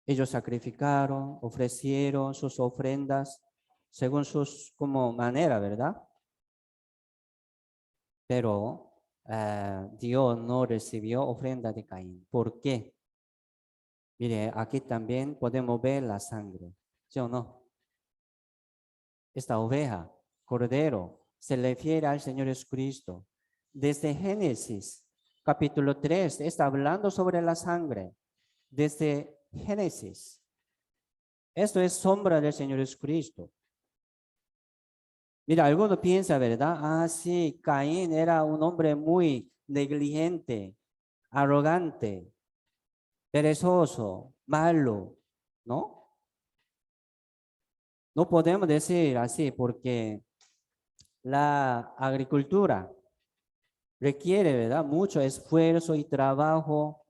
Ellos sacrificaron, ofrecieron sus ofrendas según sus como manera, ¿verdad? Pero Dios no recibió ofrenda de Caín. ¿Por qué? Mire, aquí también podemos ver la sangre, ¿sí o no? Esta oveja, cordero, se refiere al Señor Jesucristo. Desde Génesis, capítulo 3, está hablando sobre la sangre. Desde Génesis. Esto es sombra del Señor Jesucristo. Mira, alguno piensa, ¿verdad? Sí, Caín era un hombre muy negligente, arrogante, perezoso, malo, ¿no? No podemos decir así porque la agricultura requiere, ¿verdad? Mucho esfuerzo y trabajo.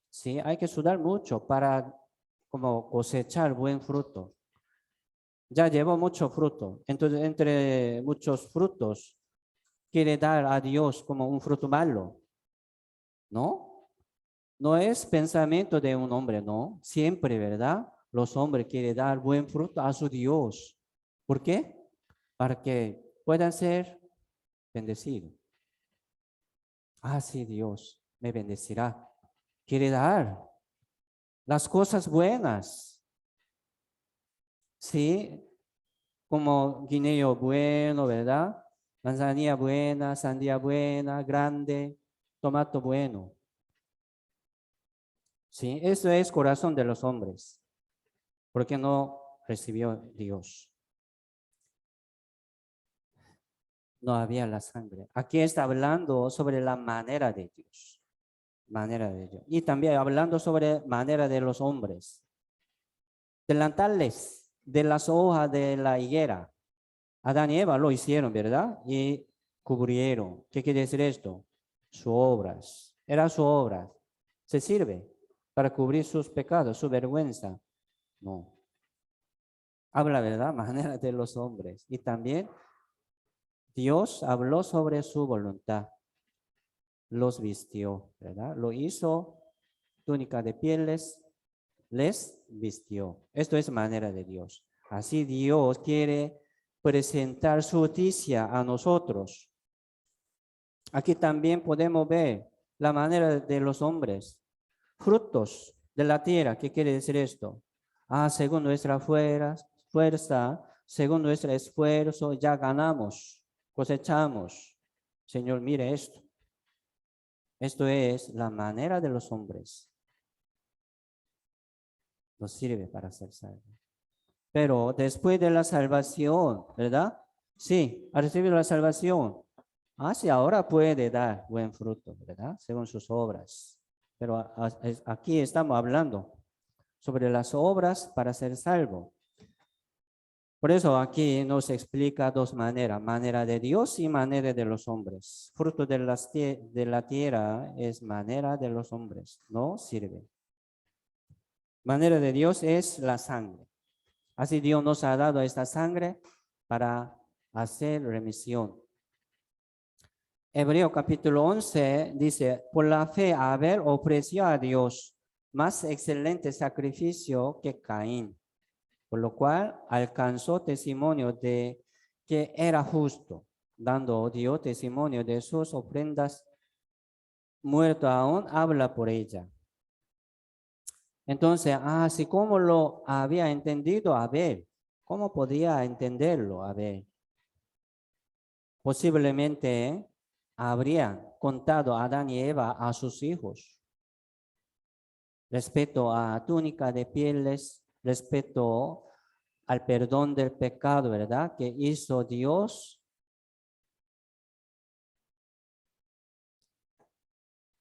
Sí, hay que sudar mucho para como cosechar buen fruto. Ya llevó mucho fruto. Entonces, entre muchos frutos, quiere dar a Dios como un fruto malo, ¿no? No es pensamiento de un hombre, no. Siempre, ¿verdad? Los hombres quieren dar buen fruto a su Dios. ¿Por qué? Para que puedan ser bendecidos. Ah, sí, Dios me bendecirá. Quiere dar las cosas buenas. Sí, como guineo bueno, ¿verdad? Manzanilla buena, sandía buena, grande, tomate bueno. Sí, eso es corazón de los hombres, porque no recibió Dios. No había la sangre. Aquí está hablando sobre la manera de Dios. Manera de Dios. Y también hablando sobre manera de los hombres. Delantales de las hojas de la higuera. Adán y Eva lo hicieron, ¿verdad? Y cubrieron. ¿Qué quiere decir esto? Sus obras. Era su obra. ¿Se sirve para cubrir sus pecados, su vergüenza? No. Habla, ¿verdad? Manera de los hombres. Y también Dios habló sobre su voluntad. Los vistió, ¿verdad? Lo hizo túnica de pieles, les vistió. Esto es manera de Dios. Así Dios quiere presentar su justicia a nosotros. Aquí también podemos ver la manera de los hombres. Frutos de la tierra. ¿Qué quiere decir esto? Ah, según nuestra fuerza, según nuestro esfuerzo, ya ganamos, cosechamos. Señor, mire esto. Esto es la manera de los hombres. Nos sirve para ser salvos. Pero después de la salvación, ¿verdad? Sí, ha recibido la salvación. Ah, sí, ahora puede dar buen fruto, ¿verdad? Según sus obras. Pero aquí estamos hablando sobre las obras para ser salvo. Por eso aquí nos explica dos maneras, manera de Dios y manera de los hombres. Fruto de la tierra es manera de los hombres, no sirve. Manera de Dios es la sangre. Así Dios nos ha dado esta sangre para hacer remisión. Hebreo capítulo 11 dice, por la fe Abel ofreció a Dios más excelente sacrificio que Caín, por lo cual alcanzó testimonio de que era justo, dando Dios testimonio de sus ofrendas, muerto aún habla por ella. Entonces, así como lo había entendido Abel, ¿cómo podía entenderlo Abel? Posiblemente habría contado a Adán y Eva a sus hijos respecto a túnica de pieles, respecto al perdón del pecado, ¿verdad? Que hizo Dios.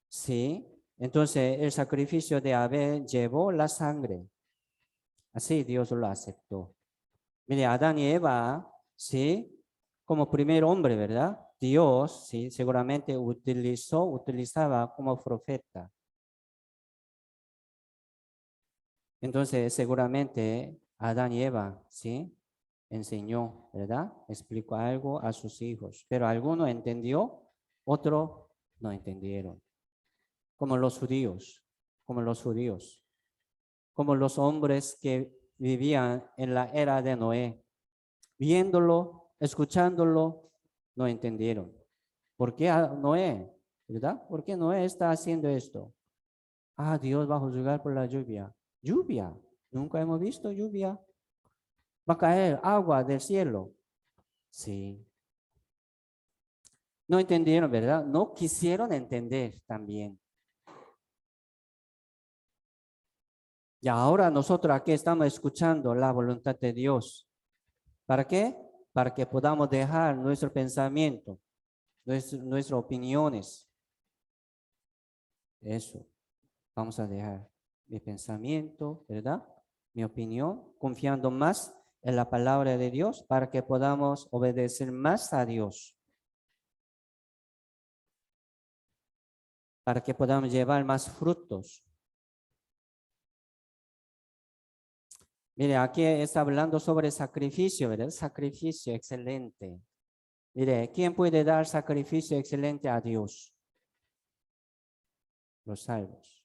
Sí, entonces el sacrificio de Abel llevó la sangre. Así Dios lo aceptó. Mire, Adán y Eva, sí, como primer hombre, ¿verdad? Dios, sí, seguramente utilizaba como profeta. Entonces, seguramente Adán y Eva, sí, enseñó, ¿verdad? Explicó algo a sus hijos, pero alguno entendió, otro no entendieron. Como los judíos, como los judíos, como los hombres que vivían en la era de Noé, viéndolo, escuchándolo, no entendieron. ¿Por qué a Noé? ¿Verdad? ¿Por qué Noé está haciendo esto? Ah, Dios va a juzgar por la lluvia. ¿Lluvia? Nunca hemos visto lluvia. Va a caer agua del cielo. Sí. No entendieron, ¿verdad? No quisieron entender también. Y ahora nosotros aquí estamos escuchando la voluntad de Dios. ¿Para qué? Para que podamos dejar nuestro pensamiento, nuestras opiniones. Eso. Vamos a dejar mi pensamiento, ¿verdad? Mi opinión, confiando más en la palabra de Dios para que podamos obedecer más a Dios. Para que podamos llevar más frutos. Mire, aquí está hablando sobre sacrificio, ¿verdad? Sacrificio excelente. Mire, ¿quién puede dar sacrificio excelente a Dios? Los salvos.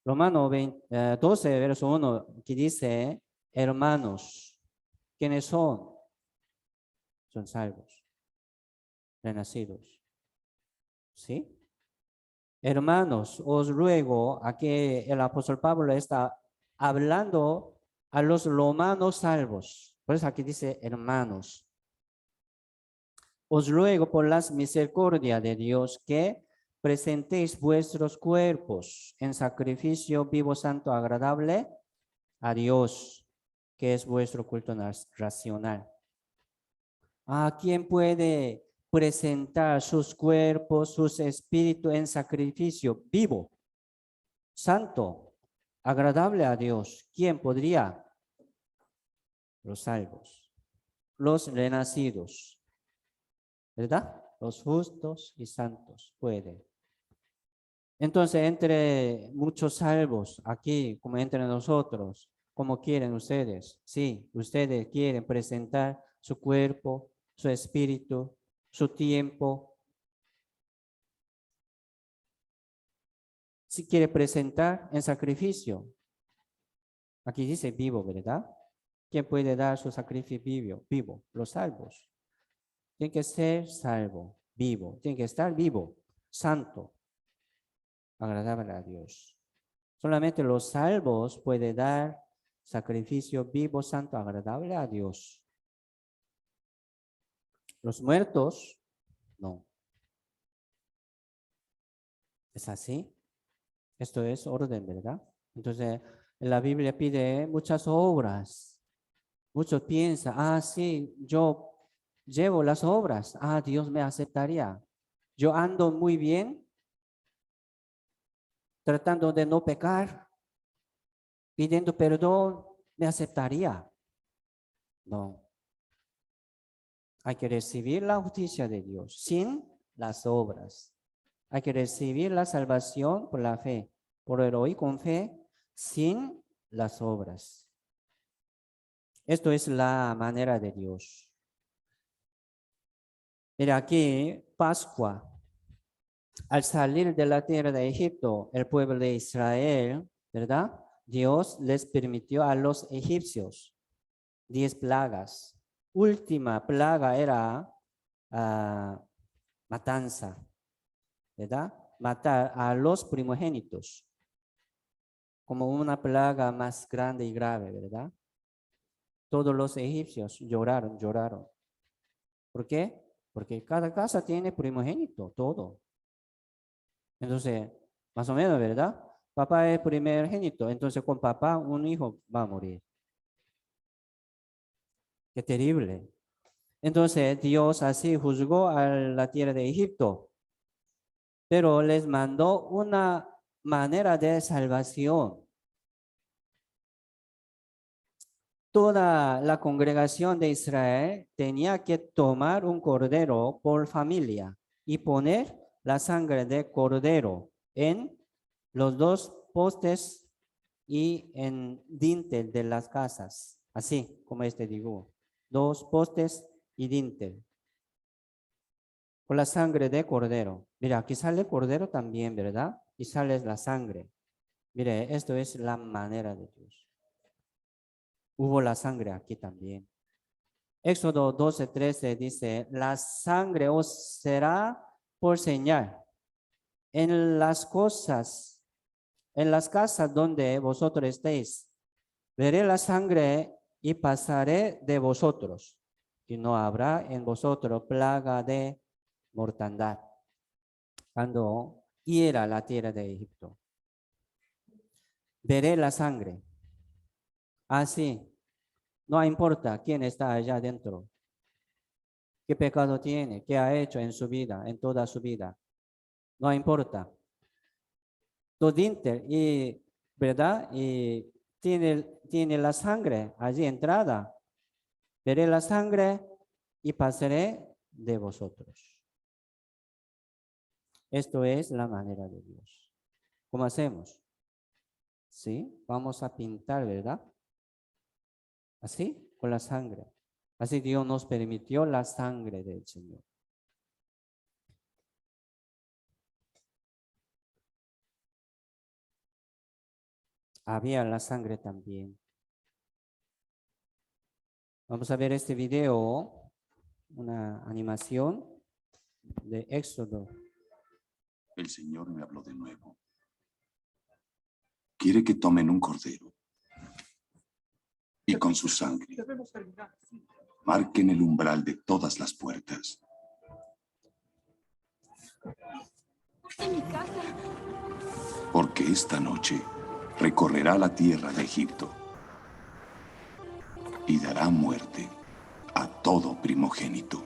Romanos 12, verso 1, que dice, hermanos, ¿quiénes son? Son salvos, renacidos. ¿Sí? Hermanos, os ruego, aquí el apóstol Pablo está hablando a los romanos salvos. Por eso aquí dice hermanos. Os ruego por las misericordias de Dios que presentéis vuestros cuerpos en sacrificio vivo, santo, agradable a Dios, que es vuestro culto racional. ¿A quién puede presentar sus cuerpos, sus espíritus en sacrificio vivo, santo, agradable a Dios? ¿Quién podría? Los salvos, los renacidos, ¿verdad? Los justos y santos pueden. Entonces, entre muchos salvos aquí, como entre nosotros, como quieren ustedes, sí, ustedes quieren presentar su cuerpo, su espíritu, su tiempo. Si quiere presentar en sacrificio, aquí dice vivo, ¿verdad? ¿Quién puede dar su sacrificio vivo? Vivo, los salvos. Tiene que ser salvo, vivo, tiene que estar vivo, santo, agradable a Dios. Solamente los salvos pueden dar sacrificio vivo, santo, agradable a Dios. Los muertos, no. ¿Es así? Esto es orden, ¿verdad? Entonces, la Biblia pide muchas obras. Muchos piensan, sí, yo llevo las obras, Dios me aceptaría. Yo ando muy bien, tratando de no pecar, pidiendo perdón, me aceptaría. No. Hay que recibir la justicia de Dios sin las obras. Hay que recibir la salvación por la fe, por el oír con fe, sin las obras. Esto es la manera de Dios. Mira aquí, Pascua. Al salir de la tierra de Egipto, el pueblo de Israel, ¿verdad? Dios les permitió a los egipcios 10 plagas. Última plaga era matanza, ¿verdad? Matar a los primogénitos, como una plaga más grande y grave, ¿verdad? Todos los egipcios lloraron. ¿Por qué? Porque cada casa tiene primogénito, todo. Entonces, más o menos, ¿verdad? Papá es primogénito, entonces con papá un hijo va a morir. Qué terrible. Entonces Dios así juzgó a la tierra de Egipto, pero les mandó una manera de salvación. Toda la congregación de Israel tenía que tomar un cordero por familia y poner la sangre de cordero en los dos postes y en dintel de las casas, así como digo, 2 postes y dintel, con la sangre de cordero. Mira, aquí sale cordero también, ¿verdad? Y sale la sangre. Mire, esto es la manera de Dios. Hubo la sangre aquí también. Éxodo 12:13 dice, la sangre os será por señal en las cosas, en las casas donde vosotros estéis. Veré la sangre y pasaré de vosotros, y no habrá en vosotros plaga de mortandad cuando hiera la tierra de Egipto. Veré la sangre. Así, no importa quién está allá adentro, qué pecado tiene, qué ha hecho en su vida, en toda su vida. No importa. Todinter y, ¿verdad? Y tiene la sangre allí entrada. Veré la sangre y pasaré de vosotros. Esto es la manera de Dios. ¿Cómo hacemos? ¿Sí? Vamos a pintar, ¿verdad? Así, con la sangre. Así Dios nos permitió la sangre del Señor. había la sangre también. Vamos a ver este video, una animación de Éxodo. El Señor me habló de nuevo. Quiere que tomen un cordero y con su sangre marquen el umbral de todas las puertas. Mi casa. Porque esta noche recorrerá la tierra de Egipto y dará muerte a todo primogénito.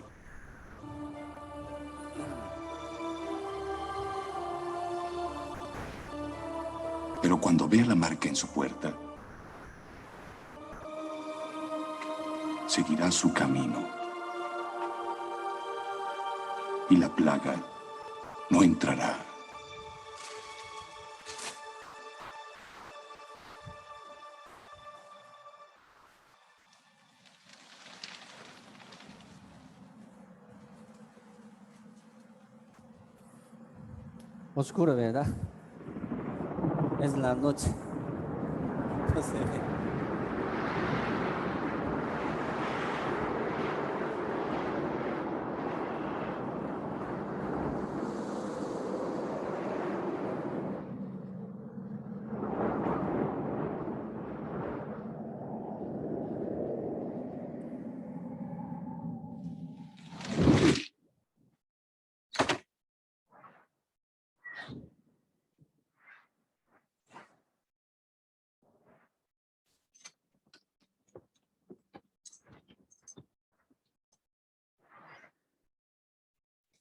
Pero cuando vea la marca en su puerta, seguirá su camino y la plaga no entrará. Oscuro, ¿verdad? Es la noche. No se ve.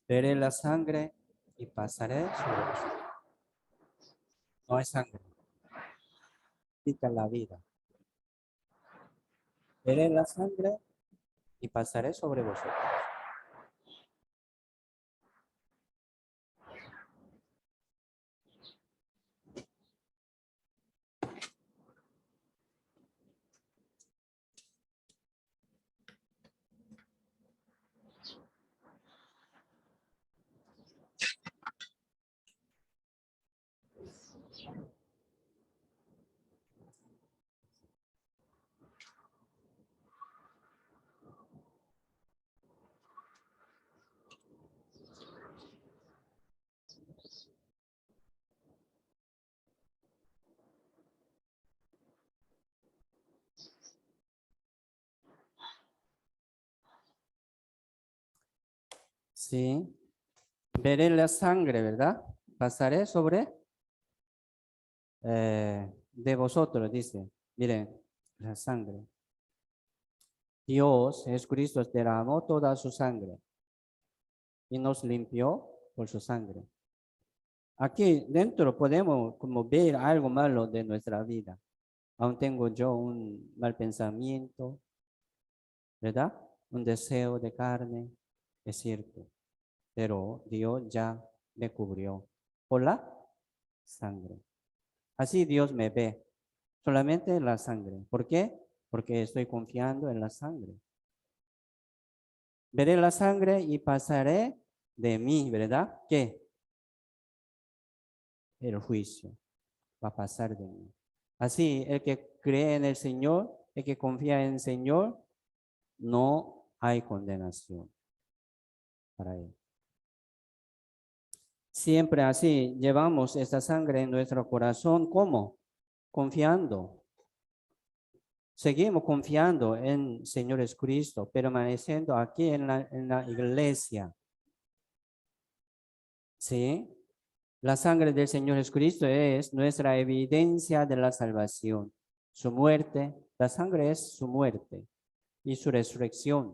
Veré la sangre y pasaré sobre vosotros. No hay sangre. Quita la vida. Veré la sangre y pasaré sobre vosotros. Sí. Veré la sangre, ¿verdad? Pasaré sobre de vosotros, dice. Miren, la sangre. Dios, Jesucristo, derramó toda su sangre y nos limpió por su sangre. Aquí dentro podemos como ver algo malo de nuestra vida. Aún tengo yo un mal pensamiento, ¿verdad? Un deseo de carne, es cierto. Pero Dios ya me cubrió por la sangre. Así Dios me ve, solamente la sangre. ¿Por qué? Porque estoy confiando en la sangre. Veré la sangre y pasaré de mí, ¿verdad? ¿Qué? El juicio va a pasar de mí. Así, el que cree en el Señor, el que confía en el Señor, no hay condenación para él. Siempre así llevamos esta sangre en nuestro corazón. ¿Cómo? Confiando. Seguimos confiando en Señor Jesucristo, permaneciendo aquí en la iglesia. ¿Sí? La sangre del Señor Jesucristo es nuestra evidencia de la salvación. Su muerte, la sangre es su muerte y su resurrección.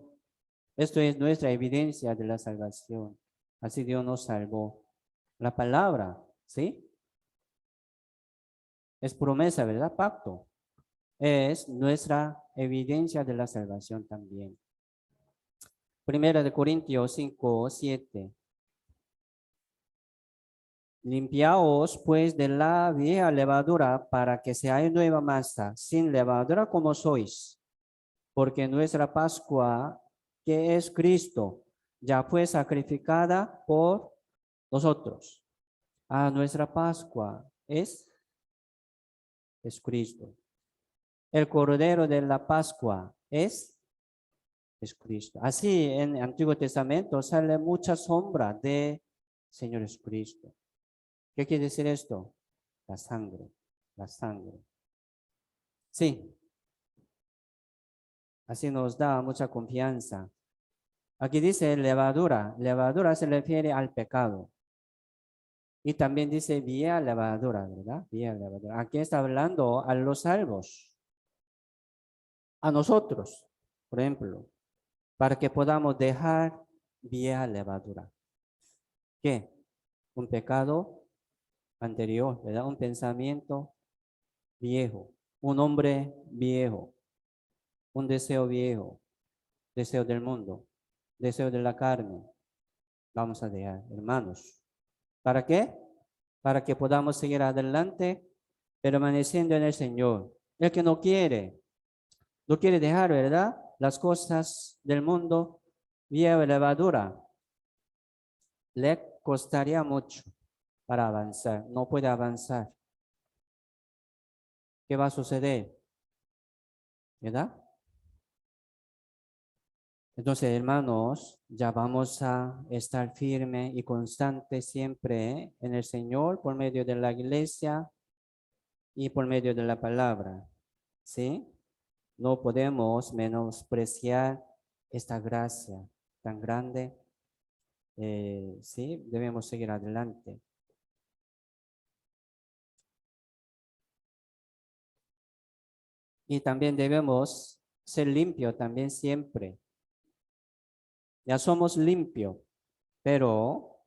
Esto es nuestra evidencia de la salvación. Así Dios nos salvó. La palabra, ¿sí? Es promesa, ¿verdad? Pacto. Es nuestra evidencia de la salvación también. Primera de Corintios 5, 7. Limpiaos pues de la vieja levadura para que seáis nueva masa, sin levadura como sois, porque nuestra Pascua, que es Cristo, ya fue sacrificada por nosotros. Nuestra Pascua es es Cristo. El Cordero de la Pascua es Cristo. Así en el Antiguo Testamento sale mucha sombra de Señor Jesucristo. ¿Qué quiere decir esto? La sangre, la sangre. Sí, así nos da mucha confianza. Aquí dice levadura. Levadura se refiere al pecado. Y también dice vía levadura, ¿verdad? Vía levadura. Aquí está hablando a los salvos. A nosotros, por ejemplo, para que podamos dejar vía levadura. ¿Qué? Un pecado anterior, ¿verdad? Un pensamiento viejo, un hombre viejo, un deseo viejo, deseo del mundo, deseo de la carne. Vamos a dejar, hermanos. ¿Para qué? Para que podamos seguir adelante permaneciendo en el Señor. El que no quiere dejar, ¿verdad? Las cosas del mundo vía levadura. Le costaría mucho para avanzar. No puede avanzar. ¿Qué va a suceder? ¿Verdad? Entonces, hermanos, ya vamos a estar firme y constante siempre en el Señor por medio de la iglesia y por medio de la palabra. ¿Sí? No podemos menospreciar esta gracia tan grande. Sí, debemos seguir adelante. Y también debemos ser limpios también siempre. Ya somos limpios, pero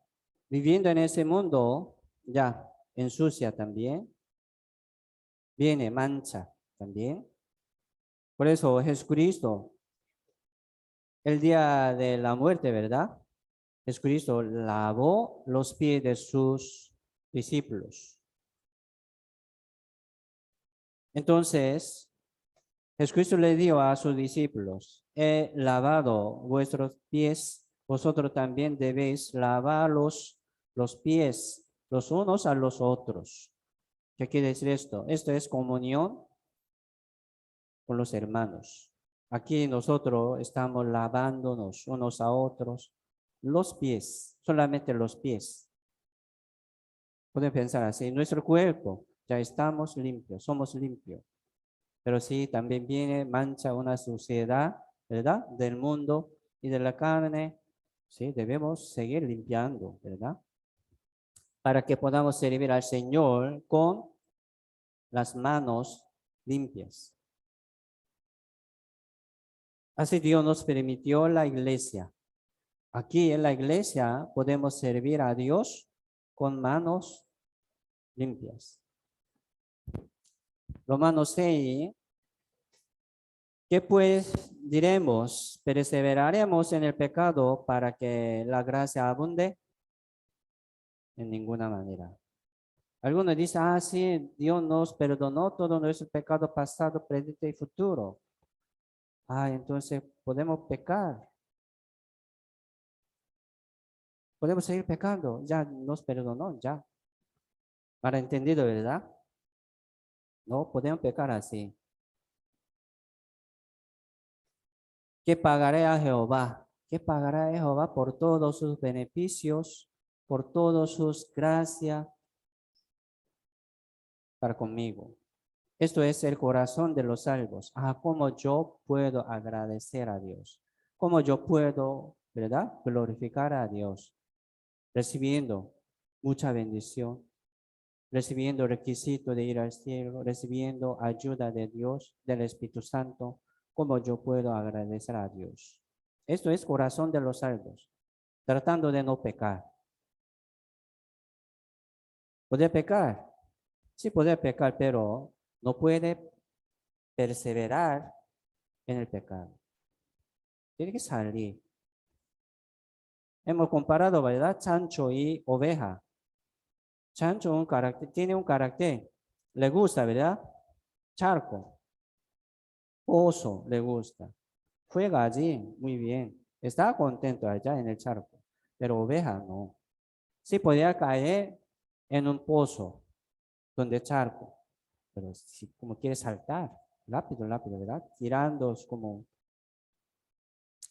viviendo en ese mundo ya ensucia también. Viene mancha también. Por eso Jesucristo, el día de la muerte, ¿verdad? Jesucristo lavó los pies de sus discípulos. Entonces, Jesucristo le dijo a sus discípulos, he lavado vuestros pies, vosotros también debéis lavar los pies los unos a los otros. ¿Qué quiere decir esto? Esto es comunión con los hermanos. Aquí nosotros estamos lavándonos unos a otros los pies, solamente los pies. Pueden pensar así, nuestro cuerpo ya estamos limpios, somos limpios. Pero sí, también viene mancha una suciedad, ¿verdad? Del mundo y de la carne. Sí, debemos seguir limpiando, ¿verdad? Para que podamos servir al Señor con las manos limpias. Así Dios nos permitió la iglesia. Aquí en la iglesia podemos servir a Dios con manos limpias. Romanos 6. ¿Qué pues diremos? ¿Perseveraremos en el pecado para que la gracia abunde? En ninguna manera. Algunos dicen, sí, Dios nos perdonó todo nuestro pecado pasado, presente y futuro. Entonces podemos pecar. Podemos seguir pecando. Ya nos perdonó, ya. Para entendido, ¿verdad? No podemos pecar así. ¿Qué pagaré a Jehová? ¿Qué pagará a Jehová por todos sus beneficios, por todas sus gracias para conmigo? Esto es el corazón de los salvos. ¿Cómo yo puedo agradecer a Dios? ¿Cómo yo puedo, verdad, glorificar a Dios? Recibiendo mucha bendición, recibiendo requisito de ir al cielo, recibiendo ayuda de Dios, del Espíritu Santo. ¿Cómo yo puedo agradecer a Dios? Esto es corazón de los salvos, tratando de no pecar. ¿Puede pecar? Sí, puede pecar, pero no puede perseverar en el pecado. Tiene que salir. Hemos comparado, ¿verdad? Chancho y oveja. Chancho tiene un carácter. Le gusta, ¿verdad? Charco. Oso le gusta. Juega allí, muy bien. Está contento allá en el charco. Pero oveja no. Sí podía caer en un pozo donde charco. pero si como quiere saltar, rápido, rápido, ¿verdad? Tirando como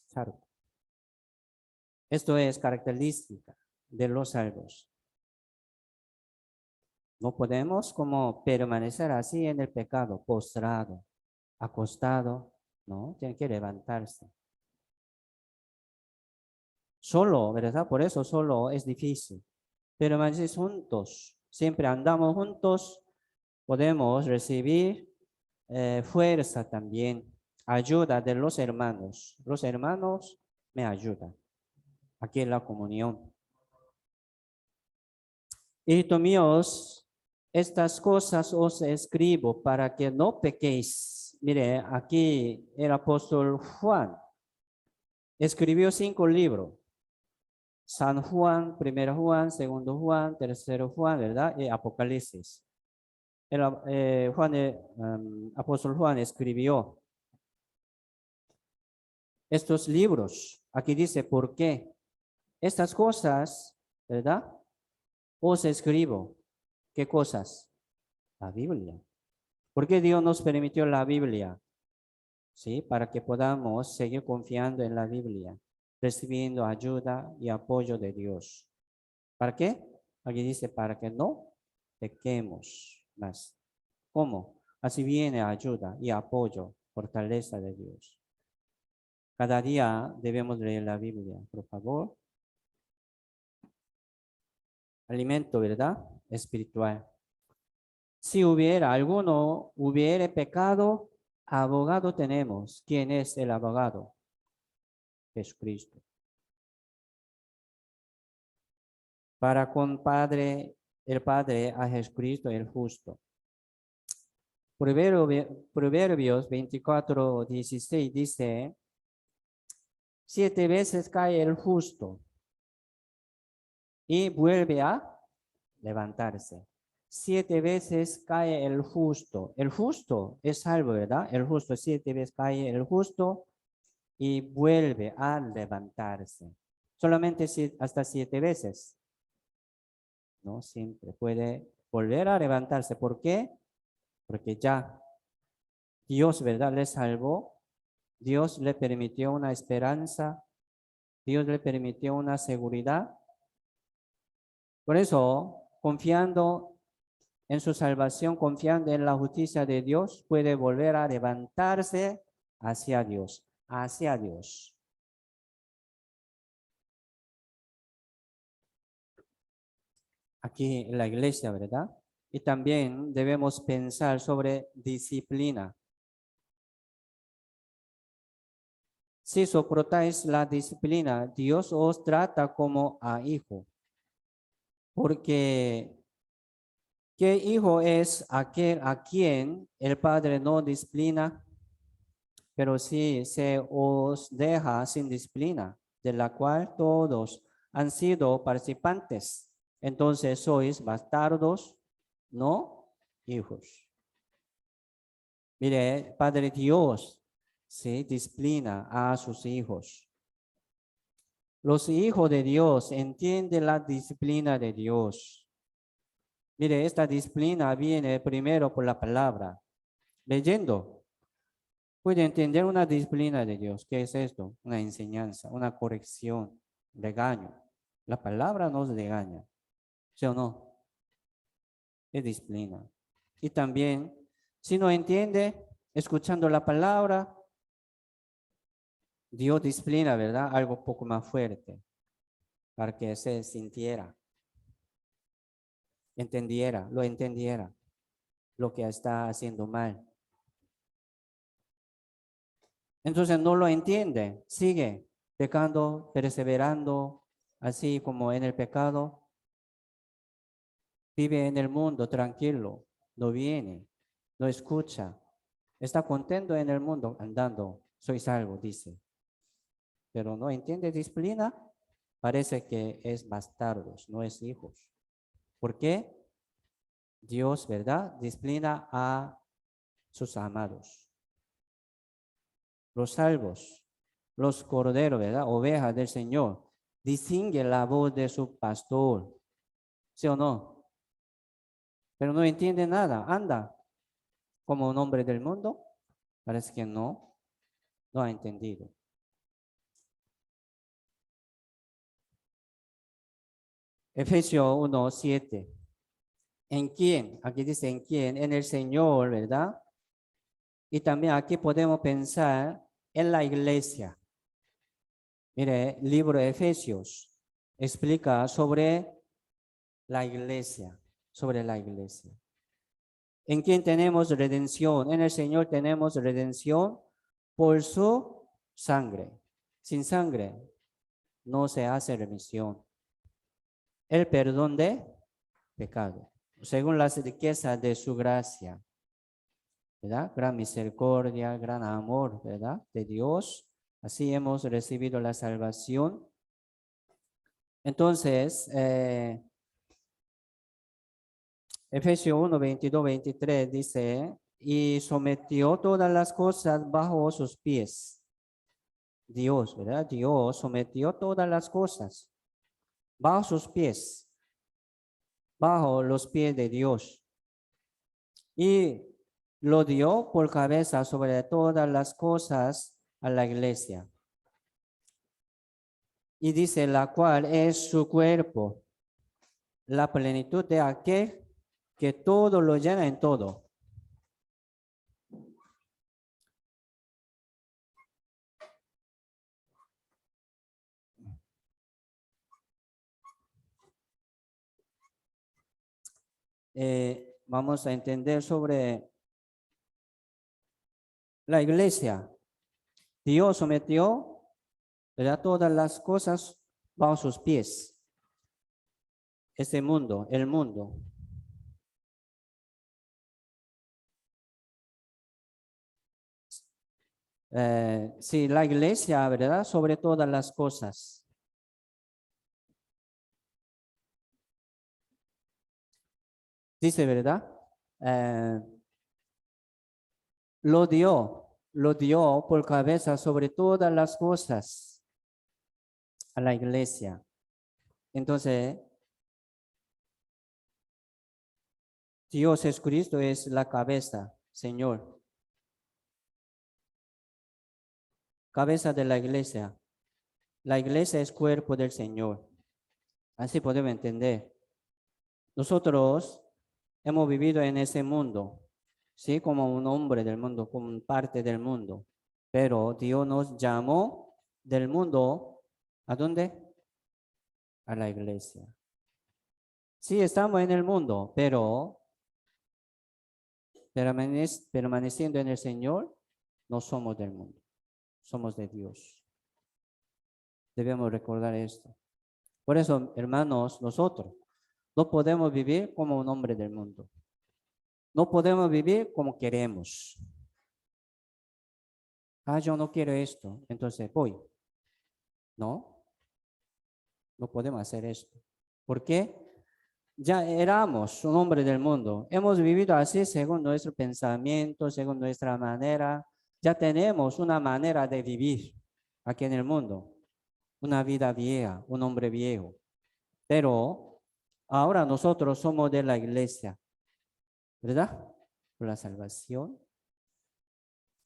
salto. Esto es característica de los salvos. No podemos como permanecer así en el pecado, postrado, acostado, ¿no? Tiene que levantarse. Solo, ¿verdad? Por eso solo es difícil. Permanecer juntos, siempre andamos juntos, podemos recibir fuerza también, ayuda de los hermanos. Los hermanos me ayudan aquí en la comunión. Hijitos míos, estas cosas os escribo para que no pequéis. Mire, aquí el apóstol Juan escribió 5 libros. San Juan, 1 Juan, 2 Juan, 3 Juan, ¿verdad? Y Apocalipsis. Apóstol Juan escribió estos libros. Aquí dice, ¿por qué? Estas cosas, ¿verdad? Os escribo. ¿Qué cosas? La Biblia. ¿Por qué Dios nos permitió la Biblia? ¿Sí? Para que podamos seguir confiando en la Biblia, recibiendo ayuda y apoyo de Dios. ¿Para qué? Aquí dice, para que no pequemos más. ¿Cómo? Así viene ayuda y apoyo, fortaleza de Dios. Cada día debemos leer la Biblia, por favor. Alimento, ¿verdad? Espiritual. Si alguno hubiere pecado, abogado tenemos. ¿Quién es el abogado? Jesucristo. Para con el Padre a Jesucristo el justo. Proverbios 24:16 dice, 7 veces cae el justo y vuelve a levantarse. 7 veces cae el justo. El justo es salvo, ¿verdad? El justo 7 veces cae el justo y vuelve a levantarse. Solamente hasta 7 veces. No siempre puede volver a levantarse. ¿Por qué? Porque ya Dios, ¿verdad? Le salvó. Dios le permitió una esperanza. Dios le permitió una seguridad. Por eso, confiando en su salvación, confiando en la justicia de Dios, puede volver a levantarse hacia Dios, hacia Dios. Aquí en la iglesia, ¿verdad? Y también debemos pensar sobre disciplina. Si soportáis la disciplina, Dios os trata como a hijo. Porque ¿qué hijo es aquel a quien el padre no disciplina? Pero si se os deja sin disciplina, de la cual todos han sido participantes, entonces sois bastardos, no hijos. Mire, Padre Dios se disciplina a sus hijos. Los hijos de Dios entienden la disciplina de Dios. Mire, esta disciplina viene primero por la palabra. Leyendo, puede entender una disciplina de Dios. ¿Qué es esto? Una enseñanza, una corrección, regaño. La palabra nos regaña, ¿sí o no? Es disciplina. Y también, si no entiende, escuchando la palabra, Dios disciplina, ¿verdad? Algo poco más fuerte, para que se sintiera, entendiera lo que está haciendo mal. Entonces no lo entiende, sigue pecando, perseverando, así como en el pecado. Vive en el mundo tranquilo, no viene, no escucha. Está contento en el mundo andando, soy salvo, dice. Pero no entiende disciplina, parece que es bastardos, no es hijos. ¿Por qué? Dios, ¿verdad? Disciplina a sus amados. Los salvos, los corderos, ¿verdad? Ovejas del Señor, distingue la voz de su pastor. ¿Sí o no? Pero no entiende nada, anda como un hombre del mundo? Parece que no ha entendido. Efesios 1:7. ¿En quién? Aquí dice en quién, en el Señor, ¿verdad? Y también aquí podemos pensar en la iglesia. Mire, el libro de Efesios explica sobre la iglesia, ¿En quién tenemos redención? En el Señor tenemos redención por su sangre. Sin sangre no se hace remisión. El perdón de pecado, según las riquezas de su gracia, ¿verdad? Gran misericordia, gran amor, ¿verdad? De Dios. Así hemos recibido la salvación. Entonces, Efesios 1:22-23 dice, y sometió todas las cosas bajo sus pies. Dios, ¿verdad? Dios sometió todas las cosas bajo sus pies, bajo los pies de Dios. Y lo dio por cabeza sobre todas las cosas a la iglesia. Y dice, la cual es su cuerpo, la plenitud de aquel que todo lo llena en todo. Vamos a entender sobre la iglesia. Dios sometió, ¿verdad?, todas las cosas bajo sus pies. Este mundo, el mundo. Sí, la iglesia, ¿verdad?, sobre todas las cosas. Dice, ¿verdad? Lo dio por cabeza sobre todas las cosas a la iglesia. Entonces, Dios es Cristo, es la cabeza, Señor. Cabeza de la iglesia. La iglesia es cuerpo del Señor. Así podemos entender. Nosotros hemos vivido en ese mundo, ¿sí? Como un hombre del mundo, como parte del mundo. Pero Dios nos llamó del mundo, ¿a dónde? A la iglesia. Sí, estamos en el mundo, pero permaneciendo en el Señor, no somos del mundo, somos de Dios. Debemos recordar esto. Por eso, hermanos, nosotros no podemos vivir como un hombre del mundo. No podemos vivir como queremos. Yo no quiero esto, entonces voy. No podemos hacer esto. ¿Por qué? Ya éramos un hombre del mundo. Hemos vivido así según nuestro pensamiento, según nuestra manera. Ya tenemos una manera de vivir aquí en el mundo. Una vida vieja, un hombre viejo. Pero ahora nosotros somos de la iglesia, ¿verdad? Por la salvación.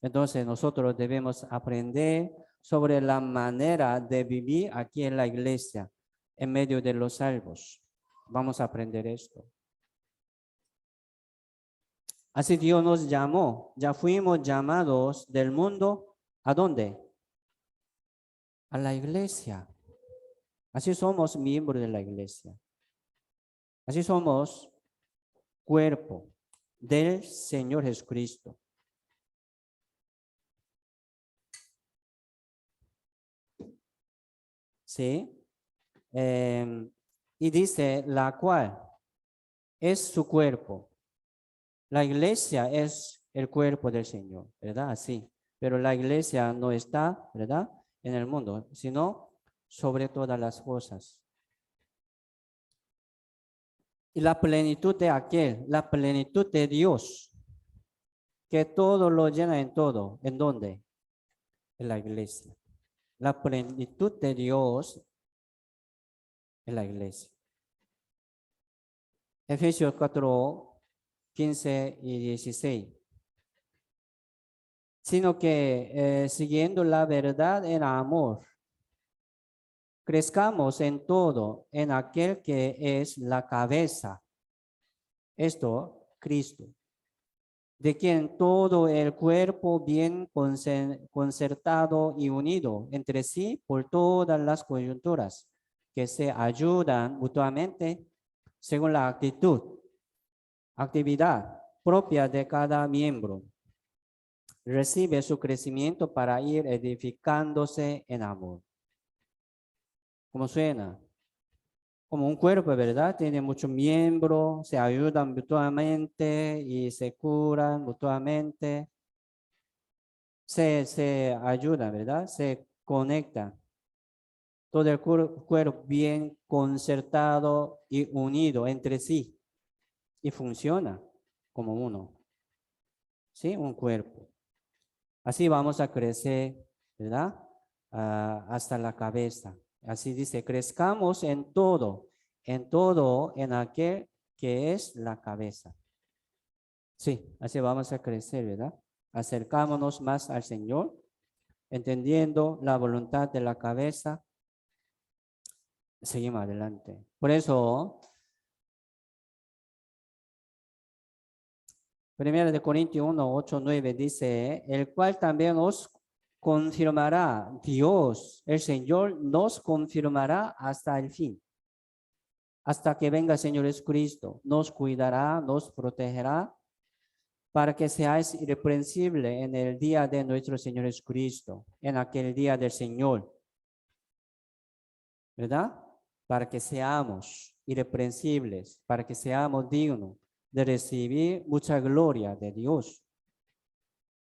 Entonces nosotros debemos aprender sobre la manera de vivir aquí en la iglesia, en medio de los salvos. Vamos a aprender esto. Así Dios nos llamó, ya fuimos llamados del mundo, ¿a dónde? A la iglesia. Así somos miembros de la iglesia. Así somos cuerpo del Señor Jesucristo. ¿Sí? Y dice, la cual es su cuerpo. La iglesia es el cuerpo del Señor, ¿verdad? Así. Pero la iglesia no está, ¿verdad?, en el mundo, sino sobre todas las cosas. Y la plenitud de aquel, la plenitud de Dios, que todo lo llena en todo. ¿En dónde? En la iglesia. La plenitud de Dios en la iglesia. Efesios 4, 15 y 16. sino que siguiendo la verdad en amor, crezcamos en todo en aquel que es la cabeza, esto, Cristo, de quien todo el cuerpo bien concertado y unido entre sí por todas las coyunturas, que se ayudan mutuamente según la actividad propia de cada miembro, recibe su crecimiento para ir edificándose en amor. ¿Cómo suena? Como un cuerpo, ¿verdad? Tiene muchos miembros, se ayudan mutuamente y se curan mutuamente. Se ayudan, ¿verdad? Se conectan. Todo el cuerpo bien concertado y unido entre sí. Y funciona como uno. ¿Sí? Un cuerpo. Así vamos a crecer, ¿verdad? Hasta la cabeza. Así dice, crezcamos en todo en aquel que es la cabeza. Sí, así vamos a crecer, ¿verdad? Acercámonos más al Señor, entendiendo la voluntad de la cabeza. Seguimos adelante. Por eso, 1 Corintios 1, 8, 9 dice, el cual también os confirmará, Dios, el Señor nos confirmará hasta el fin. Hasta que venga el Señor Jesucristo, nos cuidará, nos protegerá, para que seáis irreprensibles en el día de nuestro Señor Jesucristo, en aquel día del Señor. ¿Verdad? Para que seamos irreprensibles, para que seamos dignos de recibir mucha gloria de Dios.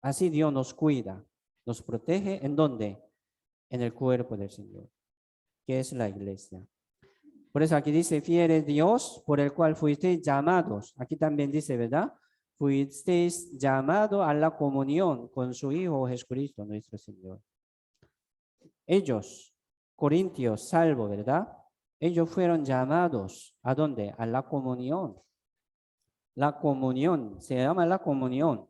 Así Dios nos cuida, nos protege. ¿En dónde? En el cuerpo del Señor, que es la iglesia. Por eso aquí dice, fiel es Dios, por el cual fuisteis llamados. Aquí también dice, ¿verdad? Fuisteis llamados a la comunión con su Hijo Jesucristo, nuestro Señor. Ellos, corintios, salvo, ¿verdad? Ellos fueron llamados, ¿a dónde? A la comunión. La comunión, se llama la comunión.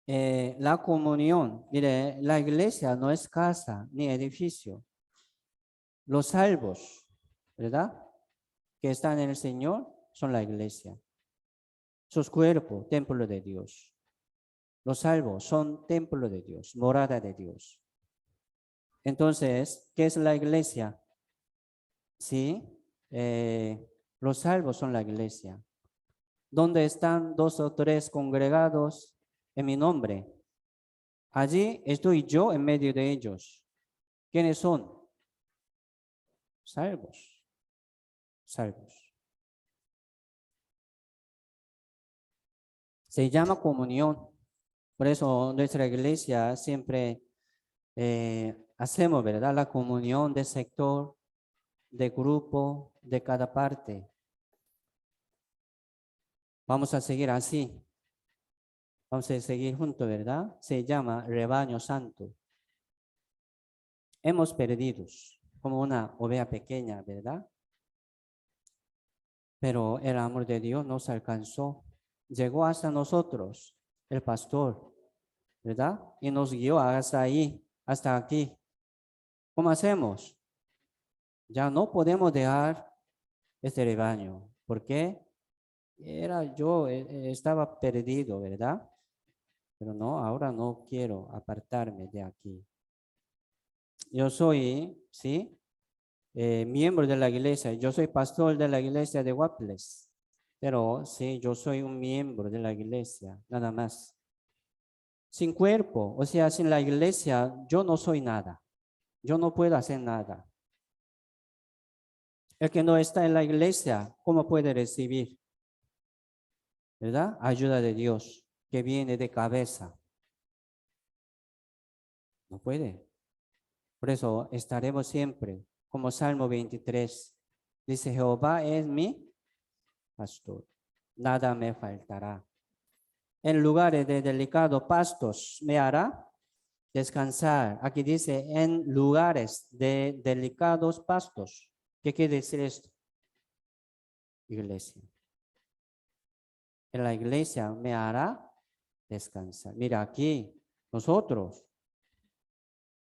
La comunión, mire, la iglesia no es casa ni edificio. Los salvos, ¿verdad? Que están en el Señor son la iglesia. Sus cuerpos, templo de Dios. Los salvos son templo de Dios, morada de Dios. Entonces, ¿qué es la iglesia? Sí, los salvos son la iglesia. Donde están 2 o 3 congregados en mi nombre, allí estoy yo en medio de ellos. ¿Quiénes son? Salvos. Salvos. Se llama comunión. Por eso nuestra iglesia siempre hacemos, ¿verdad? La comunión de sector, de grupo, de cada parte. Vamos a seguir así. Vamos a seguir juntos, ¿verdad? Se llama rebaño santo. Hemos perdido como una oveja pequeña, ¿verdad? Pero el amor de Dios nos alcanzó. Llegó hasta nosotros, el pastor, ¿verdad? Y nos guió hasta ahí, hasta aquí. ¿Cómo hacemos? Ya no podemos dejar este rebaño. ¿Por qué? Estaba perdido, ¿verdad? Pero no, ahora no quiero apartarme de aquí. Yo soy, ¿sí? Miembro de la iglesia. Yo soy pastor de la iglesia de Guaples. Pero sí, yo soy un miembro de la iglesia, nada más. Sin cuerpo, o sea, sin la iglesia, yo no soy nada. Yo no puedo hacer nada. El que no está en la iglesia, ¿cómo puede recibir? ¿Verdad? Ayuda de Dios que viene de cabeza. No puede. Por eso estaremos siempre, como Salmo 23. Dice, Jehová es mi pastor. Nada me faltará. En lugares de delicados pastos me hará descansar. Aquí dice, en lugares de delicados pastos. ¿Qué quiere decir esto? Iglesia. en la iglesia me hará descansar. Mira aquí, nosotros,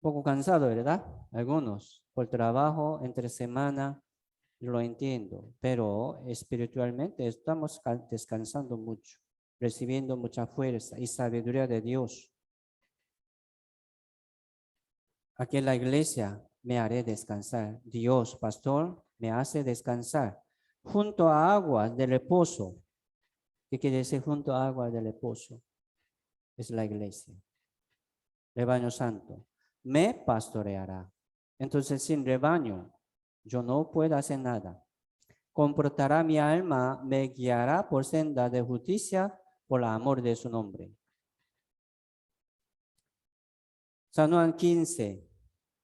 un poco cansados, ¿verdad? Algunos, por trabajo, entre semana, lo entiendo, pero espiritualmente estamos descansando mucho, recibiendo mucha fuerza y sabiduría de Dios. Aquí en la iglesia me haré descansar. Dios, pastor, me hace descansar junto a aguas de reposo. ¿Qué quiere decir junto a aguas de reposo? Es la iglesia. Rebaño santo. Me pastoreará. Entonces, sin rebaño, yo no puedo hacer nada. Comportará mi alma, me guiará por senda de justicia por el amor de su nombre. San Juan 15,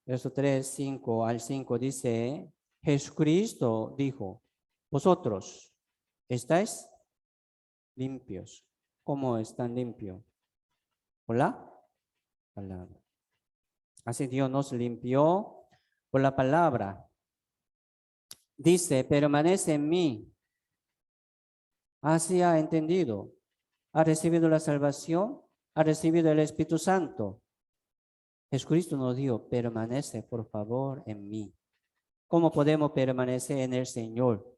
verso 3, 5 al 5 dice, Jesucristo dijo, vosotros estáis limpios. ¿Cómo están limpios? Por la palabra. Así Dios nos limpió por la palabra. Dice, permanece en mí. Así ha entendido. Ha recibido la salvación, ha recibido el Espíritu Santo. Jesucristo nos dijo, permanece por favor en mí. ¿Cómo podemos permanecer en el Señor?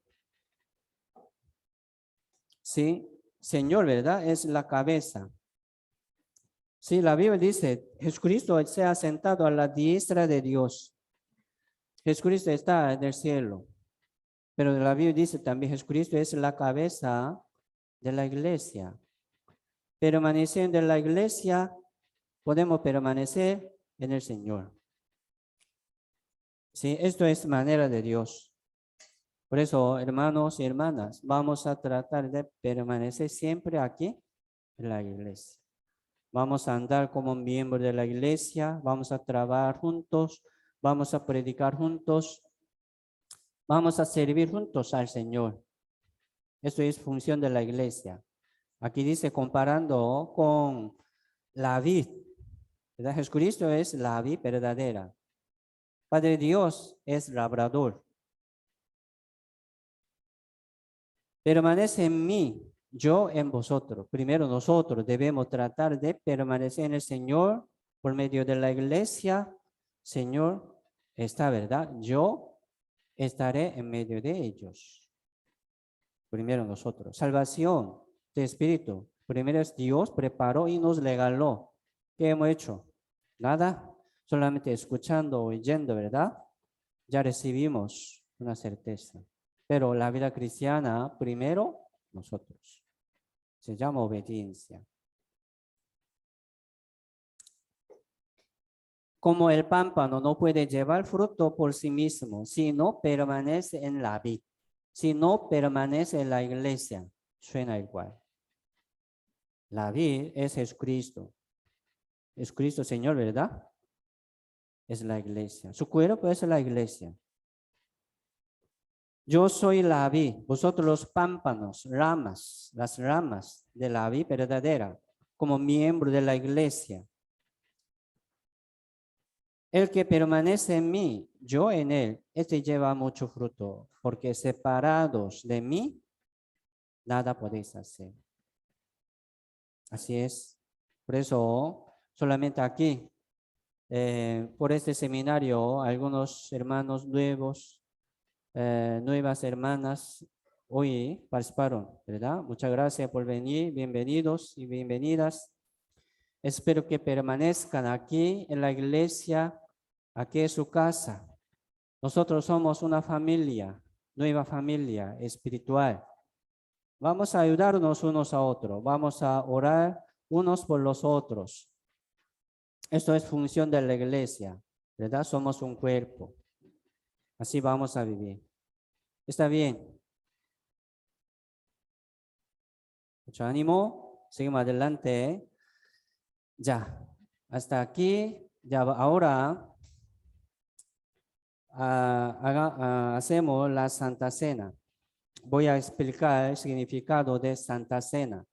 Sí, Señor, ¿verdad? Es la cabeza. Sí, la Biblia dice, Jesucristo se ha sentado a la diestra de Dios. Jesucristo está en el cielo. Pero la Biblia dice también, Jesucristo es la cabeza de la iglesia. Permaneciendo en la iglesia, podemos permanecer en el Señor. Sí, esto es manera de Dios. Por eso, hermanos y hermanas, vamos a tratar de permanecer siempre aquí en la iglesia. Vamos a andar como miembros de la iglesia, vamos a trabajar juntos, vamos a predicar juntos, vamos a servir juntos al Señor. Esto es función de la iglesia. Aquí dice comparando con la vid, ¿verdad? Jesucristo es la vid verdadera. Padre Dios es labrador. Permanece en mí, yo en vosotros. Primero nosotros debemos tratar de permanecer en el Señor por medio de la iglesia. Señor, esta verdad, yo estaré en medio de ellos. Primero nosotros. Salvación de espíritu. Primero es Dios preparó y nos regaló. ¿Qué hemos hecho? Nada. Solamente escuchando, oyendo, ¿verdad? Ya recibimos una certeza. Pero la vida cristiana, primero, nosotros. Se llama obediencia. Como el pámpano no puede llevar fruto por sí mismo, si no permanece en la vid, si no permanece en la iglesia, suena igual. La vid es Jesucristo. Es Cristo Señor, ¿verdad? Es la iglesia. Su cuerpo es la iglesia. Yo soy la vid, vosotros los pámpanos, ramas, las ramas de la vid verdadera, como miembro de la iglesia. El que permanece en mí, yo en él, este lleva mucho fruto, porque separados de mí, nada podéis hacer. Así es. Por eso, solamente aquí, por este seminario, algunos hermanos nuevos, nuevas hermanas hoy participaron, ¿verdad? Muchas gracias por venir, bienvenidos y bienvenidas. Espero que permanezcan aquí en la iglesia, aquí en su casa. Nosotros somos una familia, nueva familia espiritual. Vamos a ayudarnos unos a otros, vamos a orar unos por los otros. Esto es función de la iglesia, ¿verdad? Somos un cuerpo. Así vamos a vivir. ¿Está bien? Mucho ánimo, seguimos adelante. Ya, hasta aquí, ya ahora hacemos la Santa Cena. Voy a explicar el significado de Santa Cena.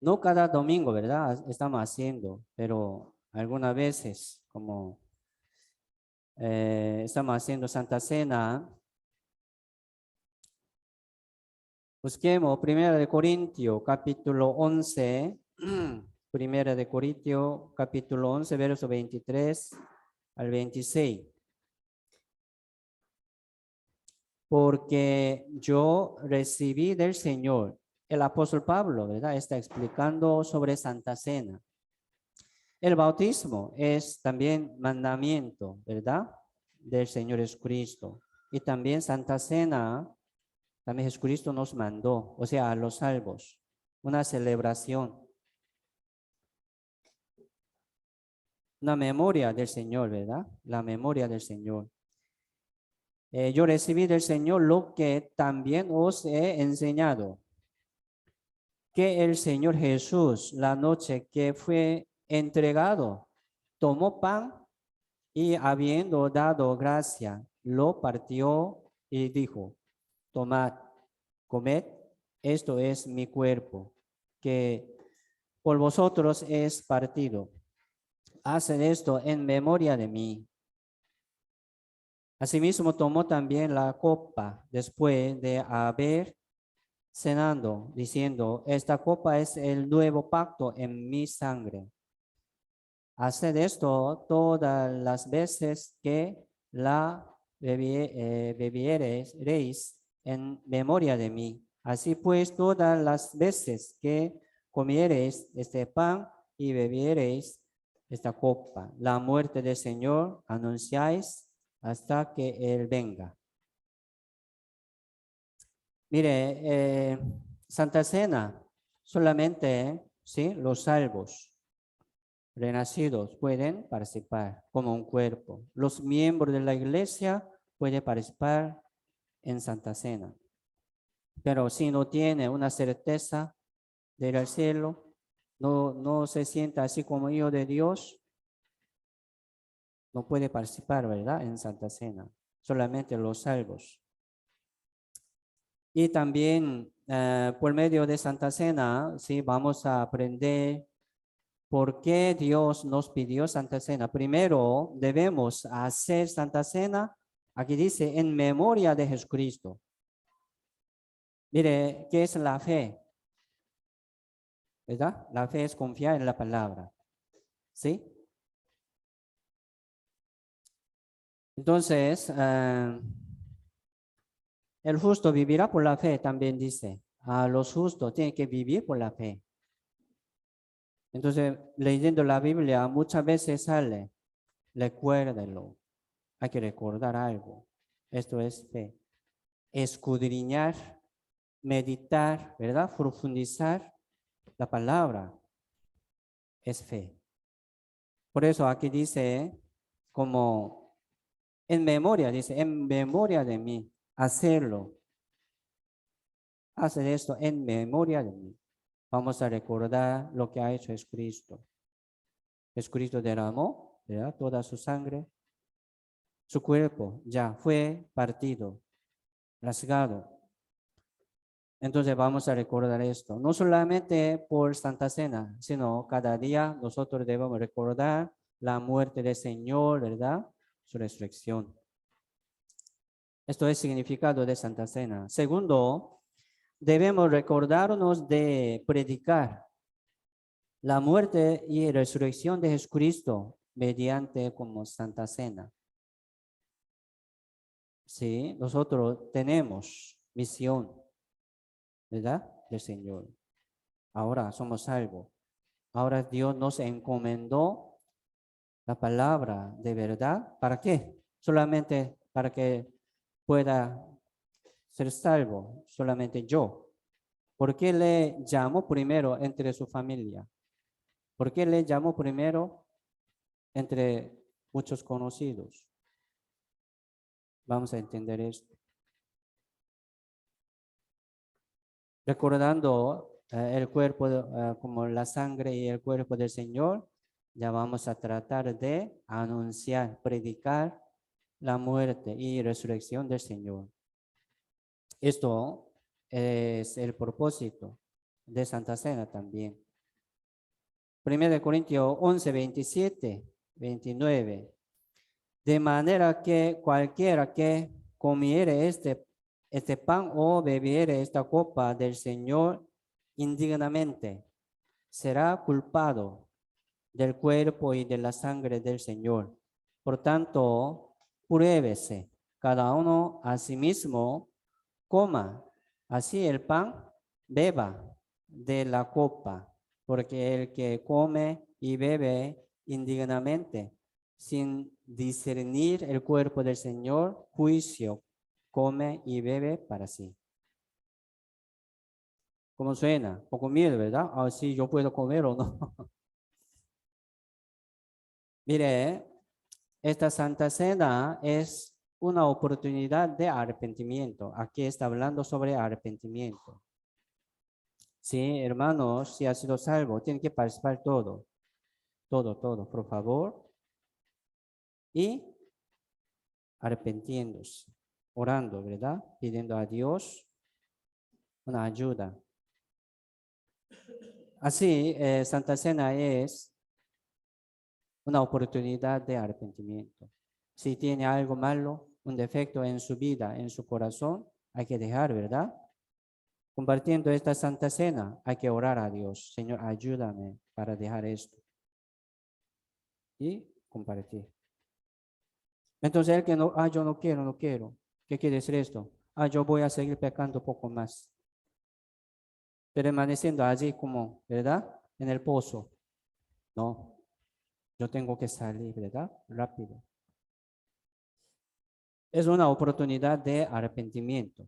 No cada domingo, ¿verdad? Estamos haciendo, pero algunas veces, como estamos haciendo Santa Cena, Busquemos 1 de Corintios, capítulo 11. 1 de Corintios, capítulo 11, verso 23 al 26. Porque yo recibí del Señor. El apóstol Pablo, ¿verdad? Está explicando sobre Santa Cena. El bautismo es también mandamiento, ¿verdad? Del Señor Jesucristo. Y también Santa Cena, también Jesucristo nos mandó, o sea, a los salvos, una celebración, una memoria del Señor, ¿verdad? La memoria del Señor. Yo recibí del Señor lo que también os he enseñado, que el Señor Jesús, la noche que fue entregado, tomó pan y habiendo dado gracia, lo partió y dijo, tomad, comed, esto es mi cuerpo, que por vosotros es partido. Haced esto en memoria de mí. Asimismo tomó también la copa después de haber cenado, diciendo, esta copa es el nuevo pacto en mi sangre. Haced esto todas las veces que la bebiereis en memoria de mí. Así pues, todas las veces que comiereis este pan y bebiereis esta copa, la muerte del Señor anunciáis hasta que Él venga. Mire, Santa Cena, solamente ¿sí? Los salvos, renacidos, pueden participar como un cuerpo. Los miembros de la iglesia pueden participar en Santa Cena. Pero si no tiene una certeza de ir al cielo, no se sienta así como hijo de Dios, no puede participar, ¿verdad? En Santa Cena. Solamente los salvos. Y también por medio de Santa Cena, sí, vamos a aprender por qué Dios nos pidió Santa Cena. Primero, debemos hacer Santa Cena, aquí dice, en memoria de Jesucristo. Mire, ¿qué es la fe? ¿Verdad? La fe es confiar en la palabra. ¿Sí? Entonces, el justo vivirá por la fe, también dice. A los justos tienen que vivir por la fe. Entonces, leyendo la Biblia, muchas veces sale, recuérdelo. Hay que recordar algo. Esto es fe. Escudriñar, meditar, ¿verdad? Profundizar la palabra es fe. Por eso aquí dice, como en memoria, dice, en memoria de mí, hacerlo. Hacer esto en memoria de mí. Vamos a recordar lo que ha hecho Jesucristo. Jesucristo derramó, ¿verdad? Toda su sangre. Su cuerpo ya fue partido, rasgado. Entonces vamos a recordar esto. No solamente por Santa Cena, sino cada día nosotros debemos recordar la muerte del Señor, ¿verdad? Su resurrección. Esto es el significado de Santa Cena. Segundo, debemos recordarnos de predicar la muerte y resurrección de Jesucristo mediante como Santa Cena. Sí, nosotros tenemos misión, ¿verdad? Del Señor. Ahora somos salvos. Ahora Dios nos encomendó la palabra de verdad. ¿Para qué? Solamente para que pueda ser salvo, solamente yo. ¿Por qué le llamó primero entre su familia? ¿Por qué le llamó primero entre muchos conocidos? Vamos a entender esto. Recordando el cuerpo como la sangre y el cuerpo del Señor, ya vamos a tratar de anunciar, predicar la muerte y resurrección del Señor. Esto es el propósito de Santa Cena también. 1 Corintios 11, 27, 29. De manera que cualquiera que comiere este este pan o bebiere esta copa del Señor indignamente, será culpado del cuerpo y de la sangre del Señor. Por tanto, pruébese cada uno a sí mismo, coma así el pan, beba de la copa, porque el que come y bebe indignamente, sin discernir el cuerpo del Señor, juicio, come y bebe para sí. ¿Cómo suena? Poco miedo, ¿verdad? Ah, sí, yo puedo comer o no. Mire, esta Santa Cena es una oportunidad de arrepentimiento. Aquí está hablando sobre arrepentimiento. Sí, hermanos, si ha sido salvo, tiene que participar todo, por favor. Y arrepentiéndose, orando, ¿verdad? Pidiendo a Dios una ayuda. Así, Santa Cena es una oportunidad de arrepentimiento. Si tiene algo malo, un defecto en su vida, en su corazón, hay que dejar, ¿verdad? Compartiendo esta Santa Cena, hay que orar a Dios. Señor, ayúdame para dejar esto. Y compartir. Entonces, el que no, yo no quiero. ¿Qué quiere decir esto? Yo voy a seguir pecando un poco más. Permaneciendo allí como, ¿verdad? En el pozo. No, yo tengo que salir, ¿verdad? Rápido. Es una oportunidad de arrepentimiento.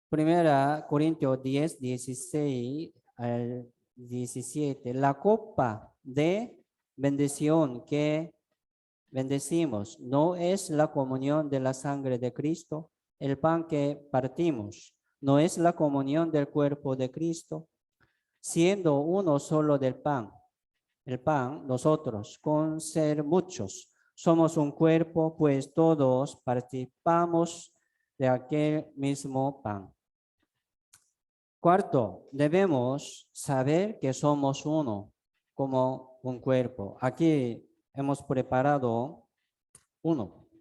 Primera Corintios 10, 16 al 17. La copa de bendición que bendecimos no es la comunión de la sangre de Cristo. El pan que partimos no es la comunión del cuerpo de Cristo. Siendo uno solo del pan, el pan, nosotros, con ser muchos, somos un cuerpo, pues todos participamos de aquel mismo pan. Cuarto, debemos saber que somos uno, como un cuerpo. Aquí hemos preparado un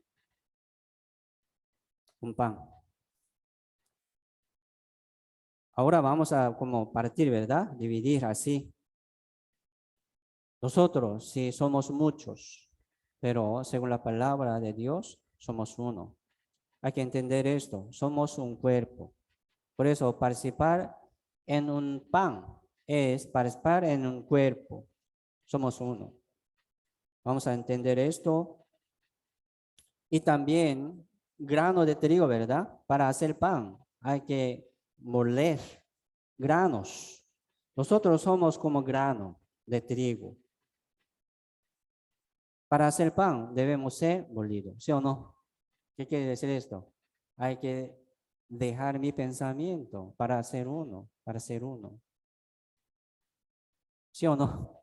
pan. Ahora vamos a como partir, ¿verdad? Dividir así. Nosotros sí somos muchos, pero según la palabra de Dios, somos uno. Hay que entender esto, somos un cuerpo. Por eso participar en un pan es participar en un cuerpo. Somos uno. Vamos a entender esto. Y también grano de trigo, ¿verdad? Para hacer pan hay que moler granos. Nosotros somos como grano de trigo. Para hacer pan debemos ser molidos, ¿sí o no? ¿Qué quiere decir esto? Hay que dejar mi pensamiento para ser uno, para ser uno. ¿Sí o no?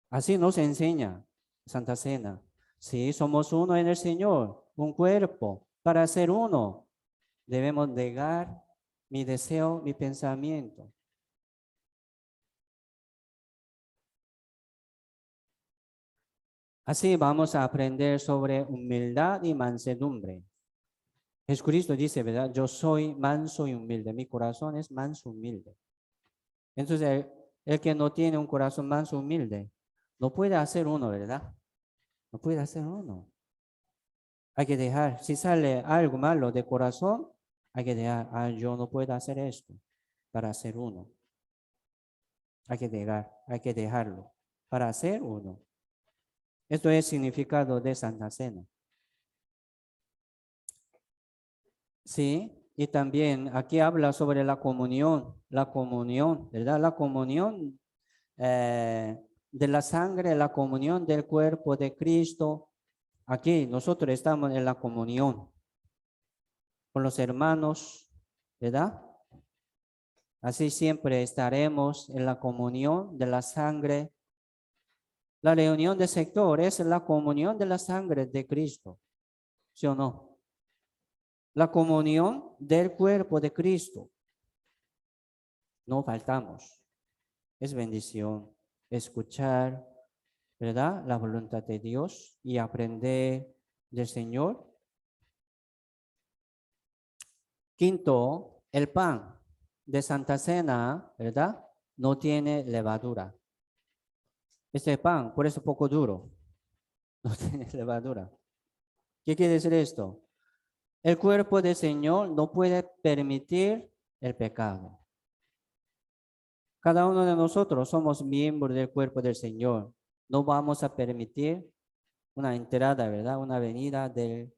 Así nos enseña Santa Cena. Sí, somos uno en el Señor, un cuerpo. Para ser uno, debemos negar mi deseo, mi pensamiento. Así vamos a aprender sobre humildad y mansedumbre. Jesucristo dice, ¿verdad? Yo soy manso y humilde. Mi corazón es manso y humilde. Entonces, el que no tiene un corazón manso y humilde, no puede hacer uno, ¿verdad? No puede hacer uno. Hay que dejar. Si sale algo malo de corazón, hay que dejar. Yo no puedo hacer esto para hacer uno. Hay que dejarlo para hacer uno. Esto es el significado de Santa Cena. Sí, y también aquí habla sobre la comunión, ¿verdad? La comunión de la sangre, la comunión del cuerpo de Cristo. Aquí nosotros estamos en la comunión con los hermanos, ¿verdad? Así siempre estaremos en la comunión de la sangre. La reunión de sector es la comunión de la sangre de Cristo, ¿sí o no? La comunión del cuerpo de Cristo. No faltamos. Es bendición escuchar, ¿verdad? La voluntad de Dios y aprender del Señor. Quinto, el pan de Santa Cena, ¿verdad? No tiene levadura. Este pan, por eso poco duro, no tiene levadura. ¿Qué quiere decir esto? El cuerpo del Señor no puede permitir el pecado. Cada uno de nosotros somos miembros del cuerpo del Señor. No vamos a permitir una entrada, ¿verdad? Una venida de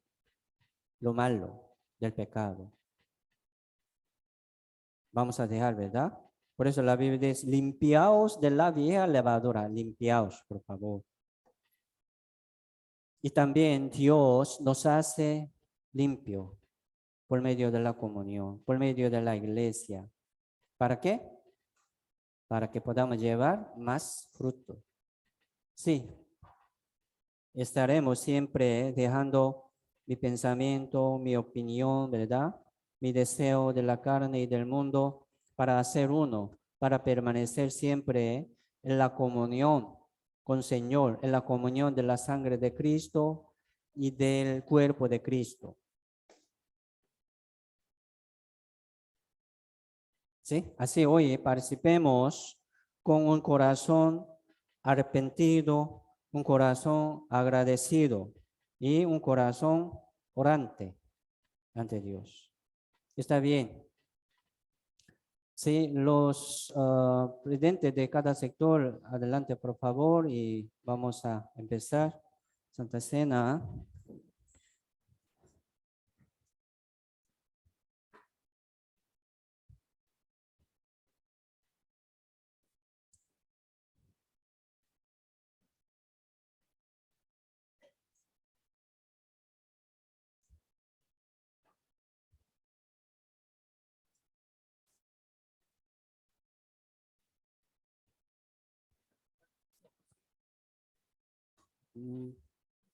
lo malo, del pecado. Vamos a dejar, ¿verdad? Por eso la Biblia dice, limpiaos de la vieja levadura, limpiaos, por favor. Y también Dios nos hace limpio por medio de la comunión, por medio de la iglesia. ¿Para qué? Para que podamos llevar más fruto. Sí, estaremos siempre dejando mi pensamiento, mi opinión, ¿verdad? Mi deseo de la carne y del mundo para hacer uno, para permanecer siempre en la comunión con el Señor, en la comunión de la sangre de Cristo y del cuerpo de Cristo. ¿Sí? Así hoy participemos con un corazón arrepentido, un corazón agradecido y un corazón orante ante Dios. ¿Está bien? Sí, los presidentes de cada sector, adelante por favor y vamos a empezar. Santa Cena.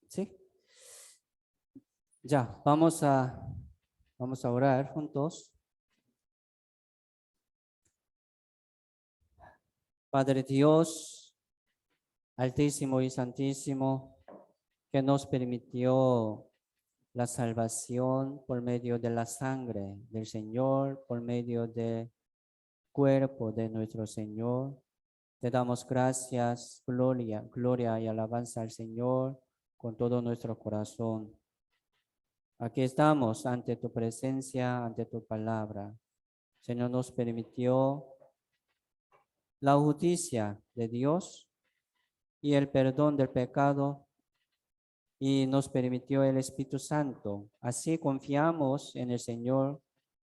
Sí. Ya, vamos a orar juntos. Padre Dios, Altísimo y Santísimo, que nos permitió la salvación por medio de la sangre del Señor, por medio del cuerpo de nuestro Señor. Te damos gracias, gloria y alabanza al Señor con todo nuestro corazón. Aquí estamos ante tu presencia, ante tu palabra. Señor, nos permitió la justicia de Dios y el perdón del pecado y nos permitió el Espíritu Santo. Así confiamos en el Señor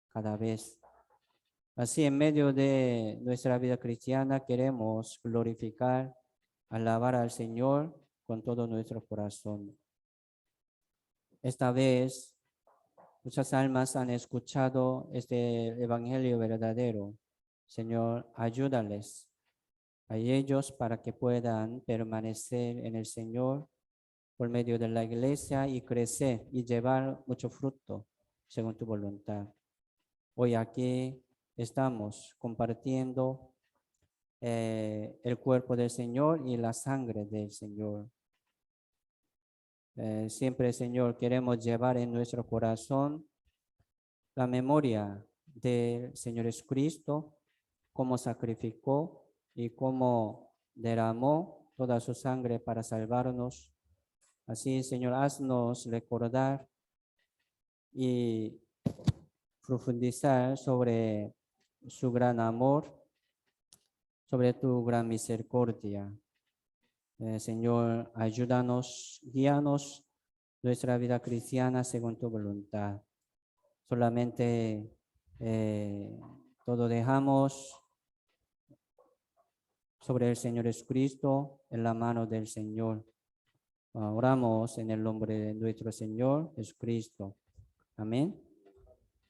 cada vez. Así en medio de nuestra vida cristiana queremos glorificar, alabar al Señor con todo nuestro corazón. Esta vez muchas almas han escuchado este evangelio verdadero. Señor, ayúdales a ellos para que puedan permanecer en el Señor por medio de la iglesia y crecer y llevar mucho fruto según tu voluntad. Hoy aquí estamos compartiendo el cuerpo del Señor y la sangre del Señor. Siempre, Señor, queremos llevar en nuestro corazón la memoria del Señor Jesucristo, cómo sacrificó y cómo derramó toda su sangre para salvarnos. Así, Señor, haznos recordar y profundizar sobre su gran amor, sobre tu gran misericordia. Señor, ayúdanos, guíanos nuestra vida cristiana según tu voluntad. Solamente todo dejamos sobre el Señor Jesucristo en la mano del Señor. Oramos en el nombre de nuestro Señor Jesucristo. Amén.